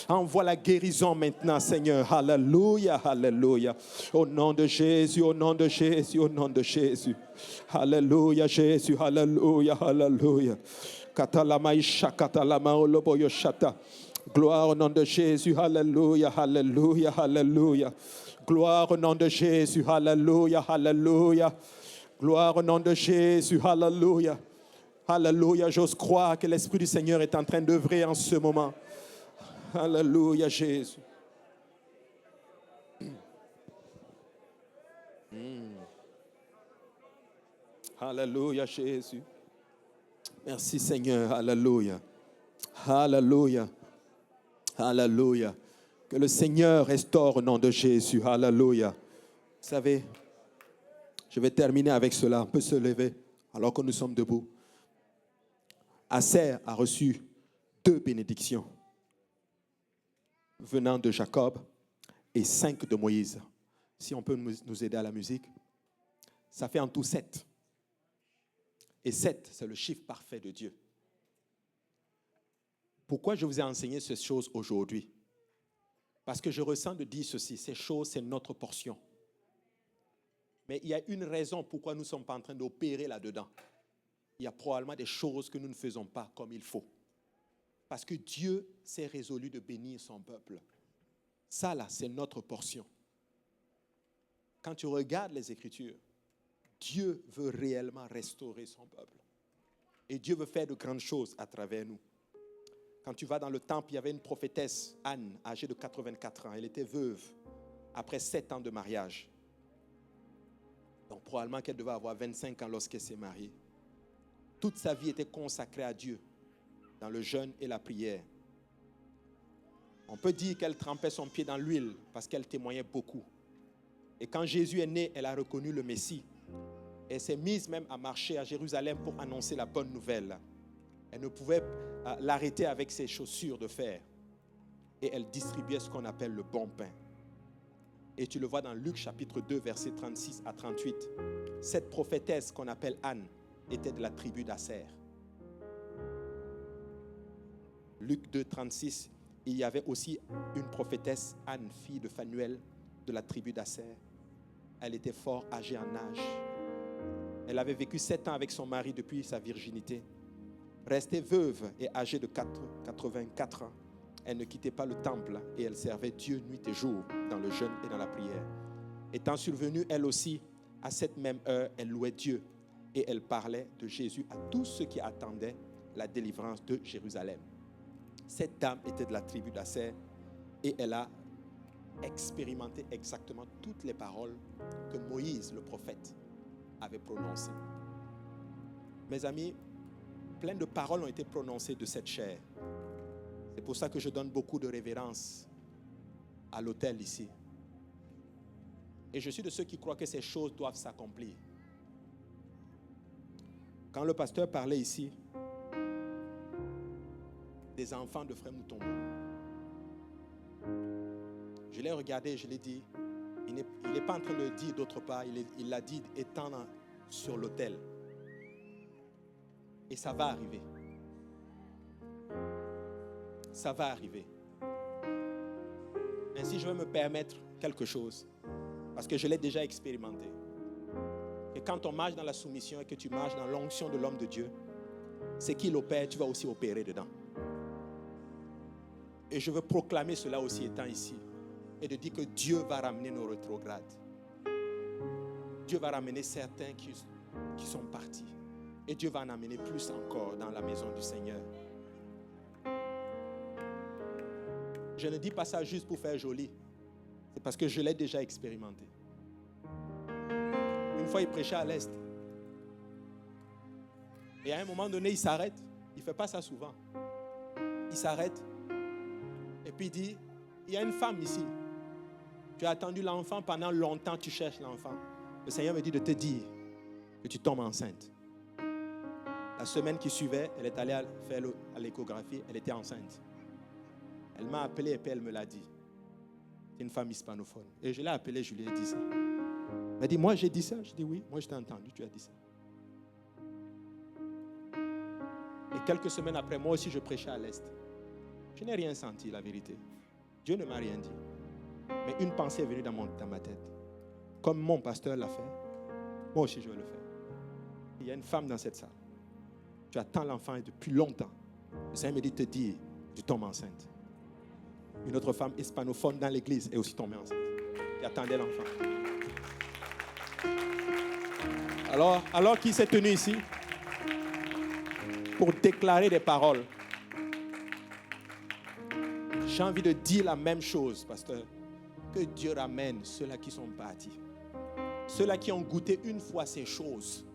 Envoie la guérison maintenant, Seigneur. Alléluia, alléluia. Au nom de Jésus, au nom de Jésus, au nom de Jésus. Alléluia, Jésus, alléluia, alléluia. Katalamaisha, katalama oloboyo shata. Gloire au nom de Jésus, alléluia, alléluia, alléluia. Gloire au nom de Jésus. Alléluia, alléluia. Gloire au nom de Jésus. Alléluia. Alléluia. J'ose croire que l'Esprit du Seigneur est en train d'œuvrer en ce moment. Alléluia, Jésus. Alléluia, Jésus. Merci, Seigneur. Alléluia. Alléluia. Alléluia. Que le Seigneur restaure au nom de Jésus. Alléluia. Vous savez, je vais terminer avec cela. On peut se lever alors que nous sommes debout. Aser a reçu 2 bénédictions venant de Jacob et 5 de Moïse. Si on peut nous aider à la musique. Ça fait en tout 7. Et 7, c'est le chiffre parfait de Dieu. Pourquoi je vous ai enseigné ces choses aujourd'hui? Parce que je ressens de dire ceci, ces choses, c'est notre portion. Mais il y a une raison pourquoi nous ne sommes pas en train d'opérer là-dedans. Il y a probablement des choses que nous ne faisons pas comme il faut. Parce que Dieu s'est résolu de bénir son peuple. Ça, là, c'est notre portion. Quand tu regardes les Écritures, Dieu veut réellement restaurer son peuple. Et Dieu veut faire de grandes choses à travers nous. Quand tu vas dans le temple, il y avait une prophétesse, Anne, âgée de 84 ans. Elle était veuve après 7 ans de mariage. Donc probablement qu'elle devait avoir 25 ans lorsqu'elle s'est mariée. Toute sa vie était consacrée à Dieu, dans le jeûne et la prière. On peut dire qu'elle trempait son pied dans l'huile parce qu'elle témoignait beaucoup. Et quand Jésus est né, elle a reconnu le Messie. Elle s'est mise même à marcher à Jérusalem pour annoncer la bonne nouvelle. Elle ne pouvait l'arrêter avec ses chaussures de fer. Et elle distribuait ce qu'on appelle le bon pain. Et tu le vois dans Luc chapitre 2, versets 36 à 38. Cette prophétesse qu'on appelle Anne était de la tribu d'Aser. Luc 2, 36, il y avait aussi une prophétesse, Anne, fille de Phanuel, de la tribu d'Aser. Elle était fort âgée en âge. Elle avait vécu 7 ans avec son mari depuis sa virginité. Restée veuve et âgée de 84 ans, elle ne quittait pas le temple et elle servait Dieu nuit et jour dans le jeûne et dans la prière. Étant survenue, elle aussi, à cette même heure, elle louait Dieu et elle parlait de Jésus à tous ceux qui attendaient la délivrance de Jérusalem. Cette dame était de la tribu d'Aser et elle a expérimenté exactement toutes les paroles que Moïse, le prophète, avait prononcées. Mes amis, plein de paroles ont été prononcées de cette chair. C'est pour ça que je donne beaucoup de révérence à l'autel ici. Et je suis de ceux qui croient que ces choses doivent s'accomplir. Quand le pasteur parlait ici des enfants de Frère Moutombo, je l'ai regardé et je l'ai dit, il n'est pas en train de le dire d'autre part, il l'a dit étant sur l'autel. Et ça va arriver. Ça va arriver. Ainsi, je vais me permettre quelque chose, parce que je l'ai déjà expérimenté. Et quand on marche dans la soumission et que tu marches dans l'onction de l'homme de Dieu, c'est qu'il opère, tu vas aussi opérer dedans. Et je veux proclamer cela aussi étant ici. Et de dire que Dieu va ramener nos rétrogrades. Dieu va ramener certains qui sont partis. Et Dieu va en amener plus encore dans la maison du Seigneur. Je ne dis pas ça juste pour faire joli. C'est parce que je l'ai déjà expérimenté. Une fois, il prêchait à l'Est. Et à un moment donné, il s'arrête. Il ne fait pas ça souvent. Il s'arrête. Et puis il dit, il y a une femme ici. Tu as attendu l'enfant pendant longtemps, tu cherches l'enfant. Le Seigneur me dit de te dire que tu tombes enceinte. La semaine qui suivait, elle est allée faire l'échographie, elle était enceinte. Elle m'a appelé et puis elle me l'a dit. C'est une femme hispanophone. Et je l'ai appelée, je lui ai dit ça. Elle m'a dit, moi j'ai dit ça? Je dis oui, moi je t'ai entendu, tu as dit ça. Et quelques semaines après, moi aussi je prêchais à l'Est. Je n'ai rien senti, la vérité. Dieu ne m'a rien dit. Mais une pensée est venue dans ma tête. Comme mon pasteur l'a fait, moi aussi je vais le faire. Il y a une femme dans cette salle. Tu attends l'enfant depuis longtemps. Le Seigneur me dit de te dire, tu tombes enceinte. Une autre femme hispanophone dans l'église est aussi tombée enceinte. qui attendait l'enfant. Alors qu'il s'est tenu ici pour déclarer des paroles, j'ai envie de dire la même chose, pasteur. Que Dieu ramène ceux-là qui sont partis. Ceux-là qui ont goûté une fois ces choses.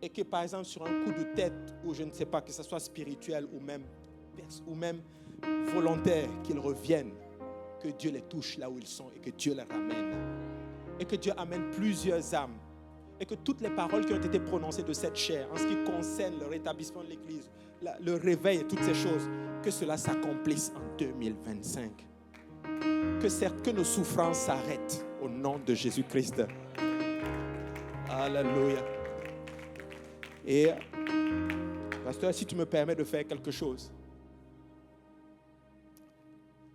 Et que par exemple sur un coup de tête, ou je ne sais pas, que ce soit spirituel ou même volontaire, qu'ils reviennent. Que Dieu les touche là où ils sont et que Dieu les ramène. Et que Dieu amène plusieurs âmes. Et que toutes les paroles qui ont été prononcées de cette chair, en ce qui concerne le rétablissement de l'Église, le réveil et toutes ces choses, que cela s'accomplisse en 2025. Que nos souffrances s'arrêtent au nom de Jésus-Christ. Alléluia. Et, pasteur, si tu me permets de faire quelque chose,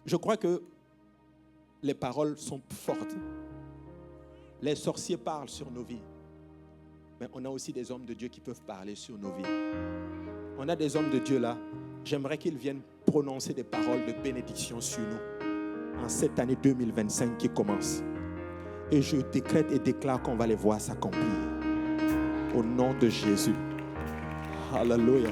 je crois que les paroles sont fortes. Les sorciers parlent sur nos vies. Mais on a aussi des hommes de Dieu qui peuvent parler sur nos vies. On a des hommes de Dieu là. J'aimerais qu'ils viennent prononcer des paroles de bénédiction sur nous en cette année 2025 qui commence. Et je décrète et déclare qu'on va les voir s'accomplir. Au nom de Jésus. Alléluia.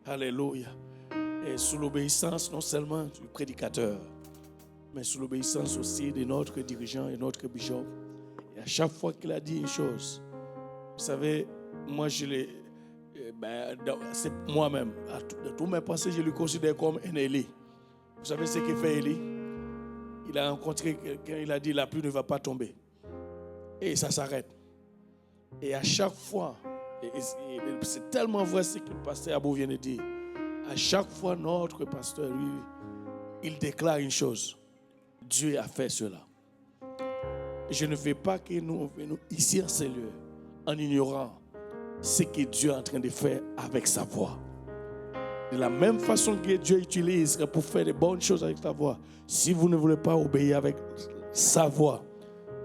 Alléluia. Et sous l'obéissance non seulement du prédicateur, mais sous l'obéissance aussi de notre dirigeant et notre bishop. Et à chaque fois qu'il a dit une chose, vous savez, moi c'est moi-même, de tous mes pensées, je le considère comme un Élie. Vous savez ce qu'il fait Élie? Il a rencontré quelqu'un, il a dit la pluie ne va pas tomber. Et ça s'arrête. Et à chaque fois, et c'est tellement vrai ce que le pasteur Abou vient de dire. À chaque fois, notre pasteur, lui, il déclare une chose. Dieu a fait cela. Je ne veux pas que nous venons ici en ces lieux en ignorant ce que Dieu est en train de faire avec sa voix. De la même façon que Dieu utilise pour faire de bonnes choses avec sa voix, si vous ne voulez pas obéir avec sa voix,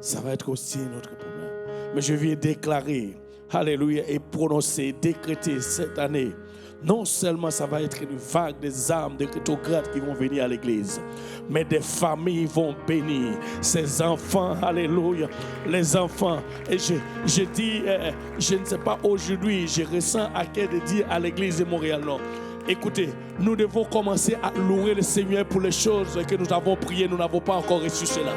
ça va être aussi notre problème. Mais je viens déclarer, alléluia, et prononcer, décréter cette année. Non seulement ça va être une vague des âmes, des rétrogrades qui vont venir à l'église, mais des familles vont bénir ces enfants, alléluia, les enfants. Et je dis, je ne sais pas aujourd'hui, je ressens à cœur de dire à l'église de Montréal, non. Écoutez, nous devons commencer à louer le Seigneur pour les choses que nous avons priées, nous n'avons pas encore reçu cela.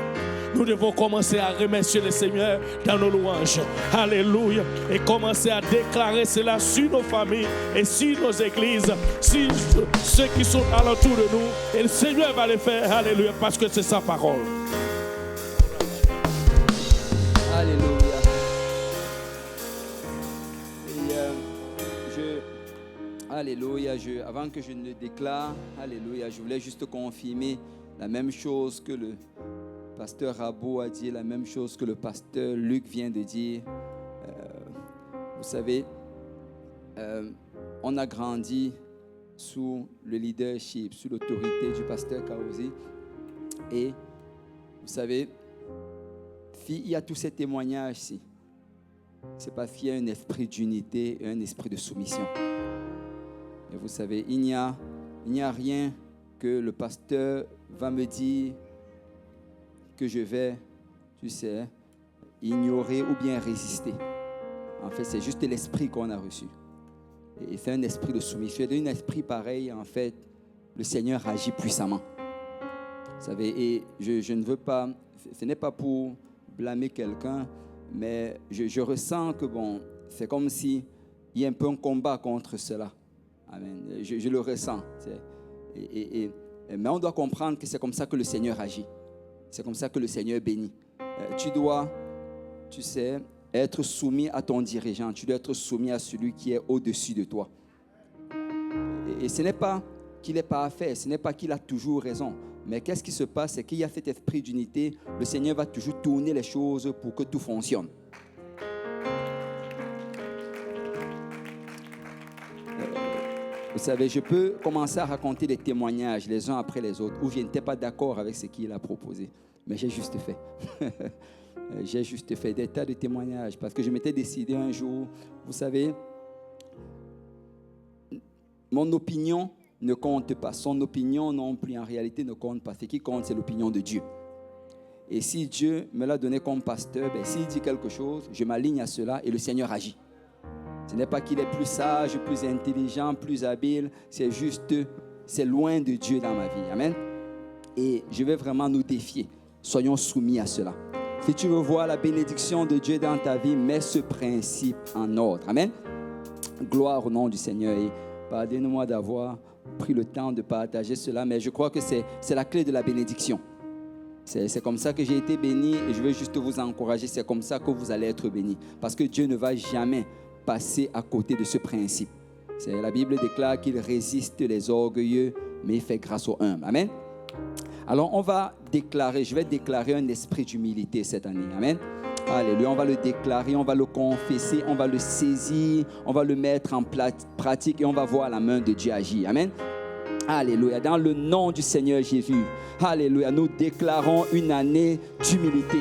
Nous devons commencer à remercier le Seigneur dans nos louanges. Alléluia. Et commencer à déclarer cela sur nos familles et sur nos églises, sur ceux qui sont alentour de nous. Et le Seigneur va le faire. Alléluia. Parce que c'est sa parole. Alléluia. Alléluia. Avant que je ne le déclare, alléluia, je voulais juste confirmer la même chose que le pasteur Rabot a dit, la même chose que le pasteur Luc vient de dire. Vous savez, on a grandi sous le leadership, sous l'autorité du pasteur Kaozi. Et vous savez, il y a tous ces témoignages ici. C'est parce qu'il y a un esprit d'unité et un esprit de soumission. Et vous savez, il n'y a rien que le pasteur va me dire que je vais, tu sais, ignorer ou bien résister. En fait, c'est juste l'esprit qu'on a reçu. Et c'est un esprit de soumission. Et d'un esprit pareil, en fait, le Seigneur agit puissamment. Vous savez, et je ne veux pas, ce n'est pas pour blâmer quelqu'un, mais je ressens que, bon, c'est comme s'il y a un peu un combat contre cela. Amen. Je le ressens. Mais on doit comprendre que c'est comme ça que le Seigneur agit. C'est comme ça que le Seigneur bénit. Tu dois, tu sais, être soumis à ton dirigeant. Tu dois être soumis à celui qui est au-dessus de toi. Et ce n'est pas qu'il est parfait, ce n'est pas qu'il a toujours raison. Mais qu'est-ce qui se passe? C'est qu'il y a cet esprit d'unité. Le Seigneur va toujours tourner les choses pour que tout fonctionne. Vous savez, je peux commencer à raconter des témoignages les uns après les autres où je n'étais pas d'accord avec ce qu'il a proposé. Mais j'ai juste fait. j'ai juste fait des tas de témoignages parce que je m'étais décidé un jour, vous savez, mon opinion ne compte pas. Son opinion non plus en réalité ne compte pas. Ce qui compte, c'est l'opinion de Dieu. Et si Dieu me l'a donné comme pasteur, s'il dit quelque chose, je m'aligne à cela et le Seigneur agit. Ce n'est pas qu'il est plus sage, plus intelligent, plus habile, c'est juste, c'est loin de Dieu dans ma vie. Amen. Et je vais vraiment nous défier. Soyons soumis à cela. Si tu veux voir la bénédiction de Dieu dans ta vie, mets ce principe en ordre. Amen. Gloire au nom du Seigneur. Et pardonnez-moi d'avoir pris le temps de partager cela, mais je crois que c'est la clé de la bénédiction. C'est comme ça que j'ai été béni et je veux juste vous encourager. C'est comme ça que vous allez être bénis. Parce que Dieu ne va jamais passer à côté de ce principe. La Bible déclare qu'il résiste les orgueilleux, mais il fait grâce aux humbles. Amen. Alors je vais déclarer un esprit d'humilité cette année. Amen. Alléluia, on va le déclarer, on va le confesser, on va le saisir, on va le mettre en pratique et on va voir la main de Dieu agir. Amen. Alléluia, dans le nom du Seigneur Jésus. Alléluia, nous déclarons une année d'humilité,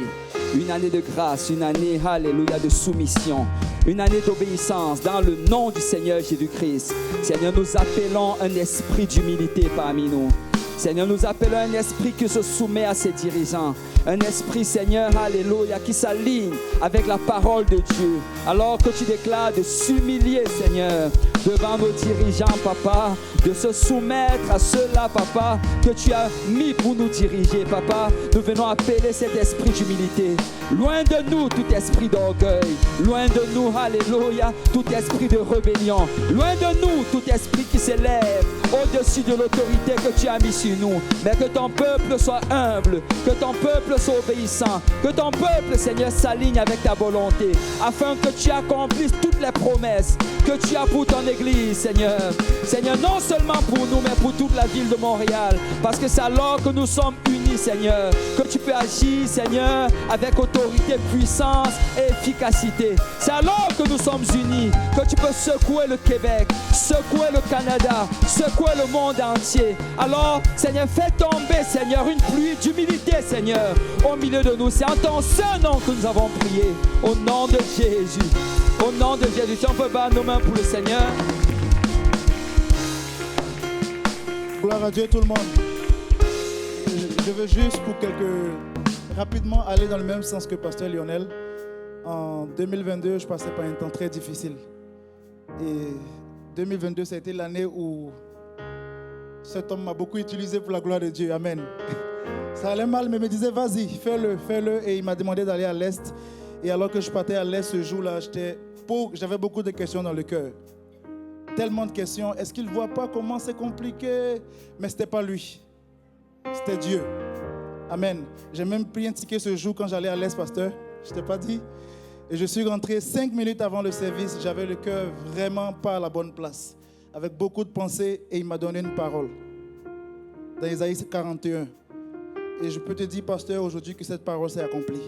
une année de grâce, une année, alléluia, de soumission, une année d'obéissance dans le nom du Seigneur Jésus-Christ. Seigneur, nous appelons un esprit d'humilité parmi nous. Seigneur, nous appelons un esprit qui se soumet à ses dirigeants. Un esprit, Seigneur, alléluia, qui s'aligne avec la parole de Dieu. Alors que tu déclares de s'humilier, Seigneur, devant nos dirigeants, Papa, de se soumettre à ceux-là, Papa, que tu as mis pour nous diriger, Papa. Nous venons appeler cet esprit d'humilité. Loin de nous tout esprit d'orgueil. Loin de nous, alléluia, tout esprit de rébellion. Loin de nous tout esprit qui s'élève au-dessus de l'autorité que tu as mis sur nous. Mais que ton peuple soit humble, que ton peuple soit obéissant, que ton peuple, Seigneur, s'aligne avec ta volonté, afin que tu accomplisses toutes les promesses que tu as pour ton Église, Seigneur. Seigneur, non seulement pour nous, mais pour toute la ville de Montréal. Parce que c'est alors que nous sommes unis, Seigneur, que tu peux agir, Seigneur, avec autorité, puissance et efficacité. C'est alors que nous sommes unis, que tu peux secouer le Québec, secouer le Canada, secouer le monde entier. Alors, Seigneur, fais tomber, Seigneur, une pluie d'humilité, Seigneur, au milieu de nous. C'est en ton seul nom que nous avons prié, au nom de Jésus. Au nom de Jésus, si on peut battre nos mains pour le Seigneur. Gloire à Dieu tout le monde. Je veux juste rapidement aller dans le même sens que Pasteur Lionel. En 2022, je passais par un temps très difficile. Et 2022, ça a été l'année où cet homme m'a beaucoup utilisé pour la gloire de Dieu. Amen. Ça allait mal, mais il me disait, vas-y, fais-le. Et il m'a demandé d'aller à l'Est. Et alors que je partais à l'Est ce jour-là, j'avais beaucoup de questions dans le cœur. Tellement de questions. Est-ce qu'il ne voit pas comment c'est compliqué? Mais ce n'était pas lui. C'était Dieu. Amen. J'ai même pris un ticket ce jour quand j'allais à l'Est, pasteur. Je ne t'ai pas dit. Et je suis rentré 5 minutes avant le service. J'avais le cœur vraiment pas à la bonne place. Avec beaucoup de pensées. Et il m'a donné une parole. Dans Isaïe 41. Et je peux te dire, pasteur, aujourd'hui que cette parole s'est accomplie.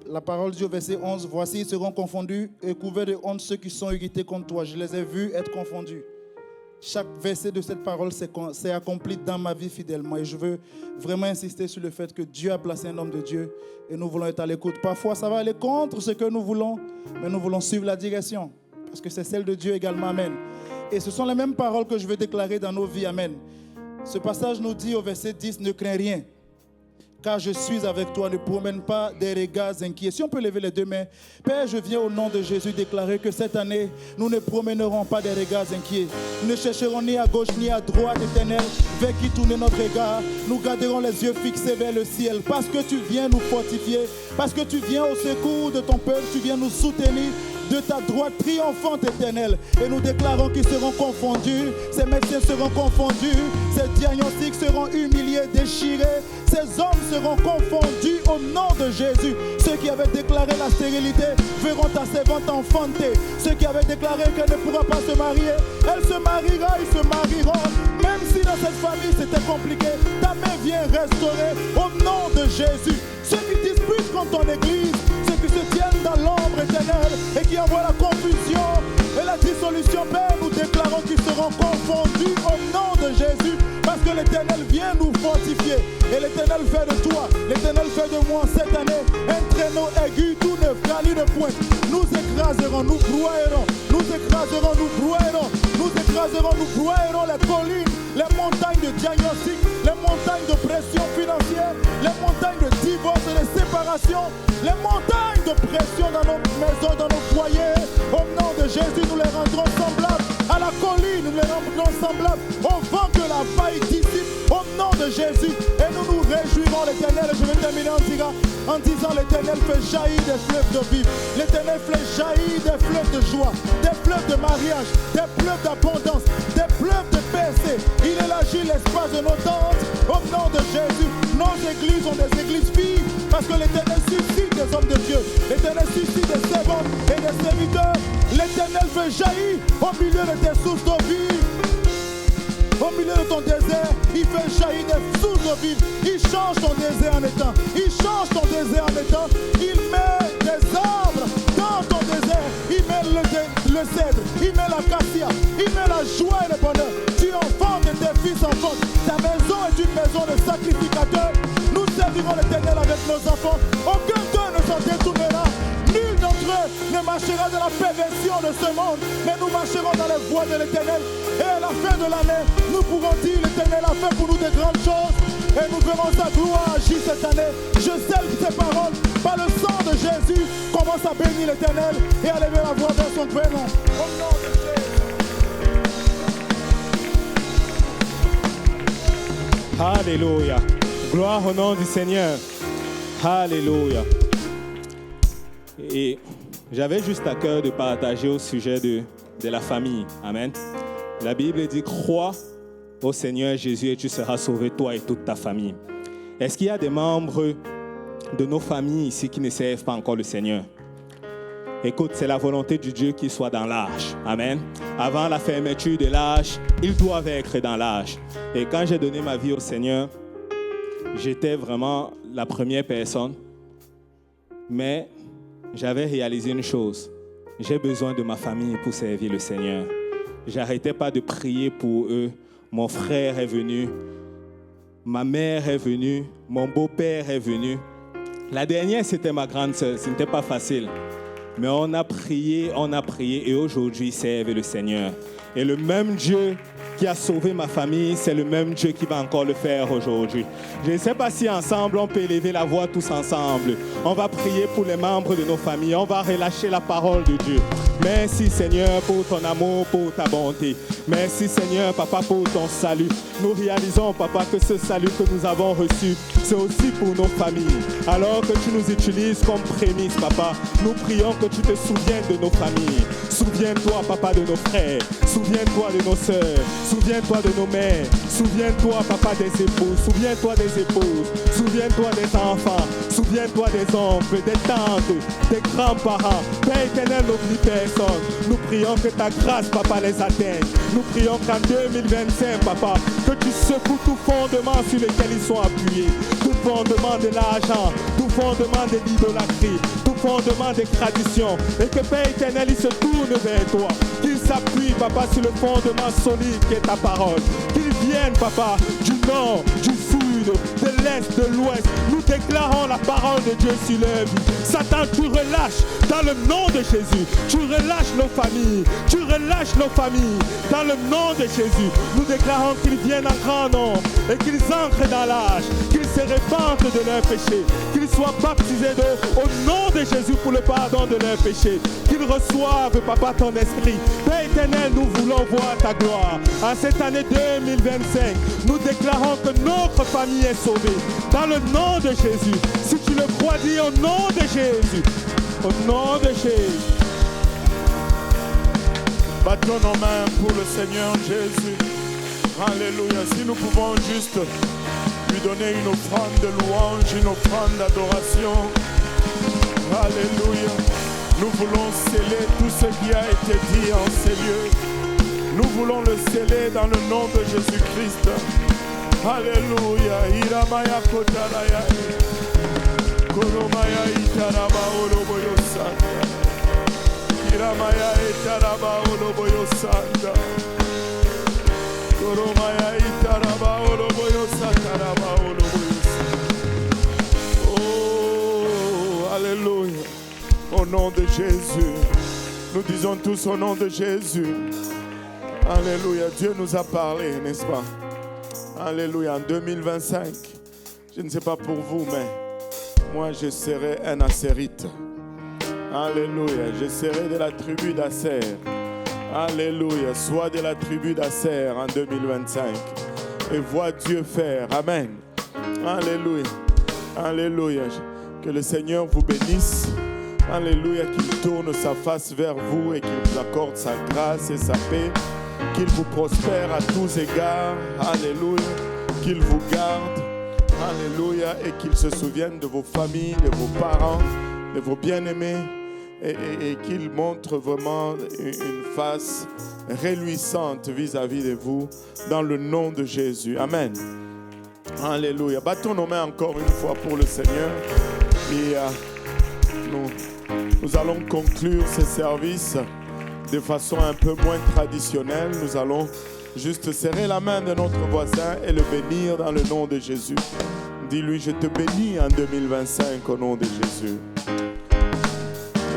La parole dit au verset 11, « Voici, ils seront confondus et couverts de honte ceux qui sont irrités contre toi. Je les ai vus être confondus. » Chaque verset de cette parole s'est accompli dans ma vie fidèlement. Et je veux vraiment insister sur le fait que Dieu a placé un homme de Dieu et nous voulons être à l'écoute. Parfois, ça va aller contre ce que nous voulons, mais nous voulons suivre la direction parce que c'est celle de Dieu également. Amen. Et ce sont les mêmes paroles que je veux déclarer dans nos vies. Amen. Ce passage nous dit au verset 10, « Ne crains rien. Car je suis avec toi, ne promène pas des regards inquiets. » Si on peut lever les deux mains. Père, je viens au nom de Jésus déclarer que cette année, nous ne promènerons pas des regards inquiets. Nous ne chercherons ni à gauche ni à droite, Éternel, vers qui tourner notre regard. Nous garderons les yeux fixés vers le ciel. Parce que tu viens nous fortifier, parce que tu viens au secours de ton peuple, tu viens nous soutenir de ta droite triomphante, Éternel. Et nous déclarons qu'ils seront confondus, ces médecins seront confondus, ces diagnostics seront humiliés, déchirés, ces hommes seront confondus au nom de Jésus. Ceux qui avaient déclaré la stérilité verront ta servante enfanter. Ceux qui avaient déclaré qu'elle ne pourra pas se marier, elle se mariera, ils se marieront. Même si dans cette famille c'était compliqué, ta main vient restaurer au nom de Jésus. Ceux qui disputent contre ton église, ceux qui se tiennent dans l'ombre éternelle et qui envoient la confusion et la dissolution, Père, nous déclarons qu'ils seront confondus au nom de Jésus. Parce que l'Éternel vient nous fortifier. Et l'Éternel fait de toi, l'Éternel fait de moi cette année un très canons aigus, tout ne ni de pointe. Nous écraserons, nous broyerons, nous écraserons, nous broyerons, nous écraserons, nous broyerons les collines, les montagnes de diagnostic, les montagnes de pression financière, les montagnes de divorce et de séparation, les montagnes de pression dans nos maisons, dans nos foyers. Au nom de Jésus, nous les rendrons semblables à la colline, nous les rendrons semblables au vent que la faille dissipe. Au nom de Jésus, et nous nous réjouirons l'Éternel. Je vais terminer en disant l'Éternel fait jaillir des fleuves de vie. L'Éternel fait jaillir des fleuves de joie, des fleuves de mariage, des fleuves d'abondance, des fleuves de percée. Il élargit l'espace de nos tentes. Au nom de Jésus, nos églises sont des églises filles, parce que l'Éternel suscite des hommes de Dieu. L'Éternel suscite des servantes et des serviteurs. L'Éternel fait jaillir au milieu de tes sources de vie. Au milieu de ton désert, il fait jaillir des sources de vie. Il change ton désert en étang. Il change ton désert en étang. Il met des arbres dans ton désert. Il met le cèdre. Il met l'acacia. Il met la joie et le bonheur. Tu enfantes et tes fils enfantent. Ta maison est une maison de sacrificateurs. Nous servirons l'Éternel avec nos enfants. Aucun d'eux ne s'en détournera. Nul d'entre eux ne marchera dans la perversion de ce monde, mais nous marcherons dans les voies de l'Éternel. Et à la fin de l'année, nous pourrons dire l'Éternel a fait pour nous de grandes choses. Et nous verrons sa gloire agir cette année. Je scelle ces paroles par le sang de Jésus. Commence à bénir l'Éternel et à lever la voix vers son prénom. Au nom de Jésus. Alléluia. Gloire au nom du Seigneur. Alléluia. Et j'avais juste à cœur de partager au sujet de la famille. Amen. La Bible dit, crois au Seigneur Jésus et tu seras sauvé, toi et toute ta famille. Est-ce qu'il y a des membres de nos familles ici qui ne servent pas encore le Seigneur? Écoute, c'est la volonté de Dieu qu'ils soient dans l'âge. Amen. Avant la fermeture de l'âge, ils doivent être dans l'âge. Et quand j'ai donné ma vie au Seigneur, j'étais vraiment la première personne. Mais j'avais réalisé une chose. J'ai besoin de ma famille pour servir le Seigneur. J'arrêtais pas de prier pour eux. Mon frère est venu. Ma mère est venue. Mon beau-père est venu. La dernière, c'était ma grande sœur. Ce n'était pas facile. Mais on a prié et aujourd'hui, ils servent le Seigneur. Et le même Dieu qui a sauvé ma famille, c'est le même Dieu qui va encore le faire aujourd'hui. Je ne sais pas si ensemble, on peut élever la voix tous ensemble. On va prier pour les membres de nos familles. On va relâcher la parole de Dieu. Merci Seigneur pour ton amour, pour ta bonté. Merci Seigneur, Papa, pour ton salut. Nous réalisons, Papa, que ce salut que nous avons reçu, c'est aussi pour nos familles. Alors que tu nous utilises comme prémisse, Papa, nous prions que tu te souviennes de nos familles. Souviens-toi, Papa, de nos frères. Souviens-toi de nos sœurs. Souviens-toi de nos mères. Souviens-toi, Papa, des épouses. Souviens-toi des épouses. Souviens-toi des enfants. Souviens-toi des oncles, des tantes, des grands-parents. Père éternel, n'oublie personne. Nous prions que ta grâce, Papa, les atteigne. Nous prions qu'en 2025, Papa, que tu secoues tout fondement sur lequel ils sont appuyés. Tout fondement de l'argent, tout fondement de l'idolâtrie, tout fondement des traditions. Et que Père éternel, il se tourne vers toi. Qu'il s'appuie, Papa, sur le fondement solide qui est ta parole. Qu'il vienne, Papa, du nord, du sud, de l'est, de l'ouest. Nous déclarons la parole de Dieu sur leur vie. Satan, tu relâches dans le nom de Jésus. Tu relâches nos familles. Tu relâches nos familles. Dans le nom de Jésus, nous déclarons qu'ils viennent en grand nombre et qu'ils entrent dans l'âge, qu'ils se répandent de leurs péchés, qu'ils soient baptisés au nom de Jésus pour le pardon de leurs péchés, qu'ils reçoivent, Papa, ton esprit. Père éternel, nous voulons voir ta gloire. En cette année 2025, nous déclarons que notre famille est sauvée. Dans le nom de Jésus. Si tu le crois, dis au nom de Jésus. Au nom de Jésus. Battons nos mains pour le Seigneur Jésus. Alléluia. Si nous pouvons juste lui donner une offrande de louange, une offrande d'adoration. Alléluia. Nous voulons sceller tout ce qui a été dit en ces lieux. Nous voulons le sceller dans le nom de Jésus-Christ. Alléluia. Iramaya kotaraya. Koromaya itaraba oroboyo sanda. Iramaya itaraba oroboyo sanda. Koromaya itaraba oroboyo sakaraba oroboyo sanda. Oh, alléluia. nom de Jésus. Nous disons tous au nom de Jésus. Alléluia. Dieu nous a parlé, n'est-ce pas? Alléluia. En 2025, je ne sais pas pour vous, mais moi je serai un Assérite. Alléluia. Je serai de la tribu d'Asser. Alléluia. Sois de la tribu d'Asser en 2025. Et vois Dieu faire. Amen. Alléluia. Alléluia. Que le Seigneur vous bénisse. Alléluia. Qu'il tourne sa face vers vous et qu'il vous accorde sa grâce et sa paix. Qu'il vous prospère à tous égards. Alléluia. Qu'il vous garde. Alléluia. Et qu'il se souvienne de vos familles, de vos parents, de vos bien-aimés. Et qu'il montre vraiment une face réjouissante vis-à-vis de vous dans le nom de Jésus. Amen. Alléluia. Battons nos mains encore une fois pour le Seigneur. Et nous allons conclure ce service de façon un peu moins traditionnelle. Nous allons juste serrer la main de notre voisin et le bénir dans le nom de Jésus. Dis-lui, je te bénis en 2025 au nom de Jésus.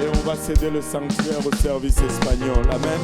Et on va céder le sanctuaire au service espagnol. Amen.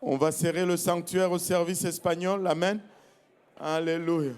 On va serrer le sanctuaire au service espagnol. Amen. Alléluia.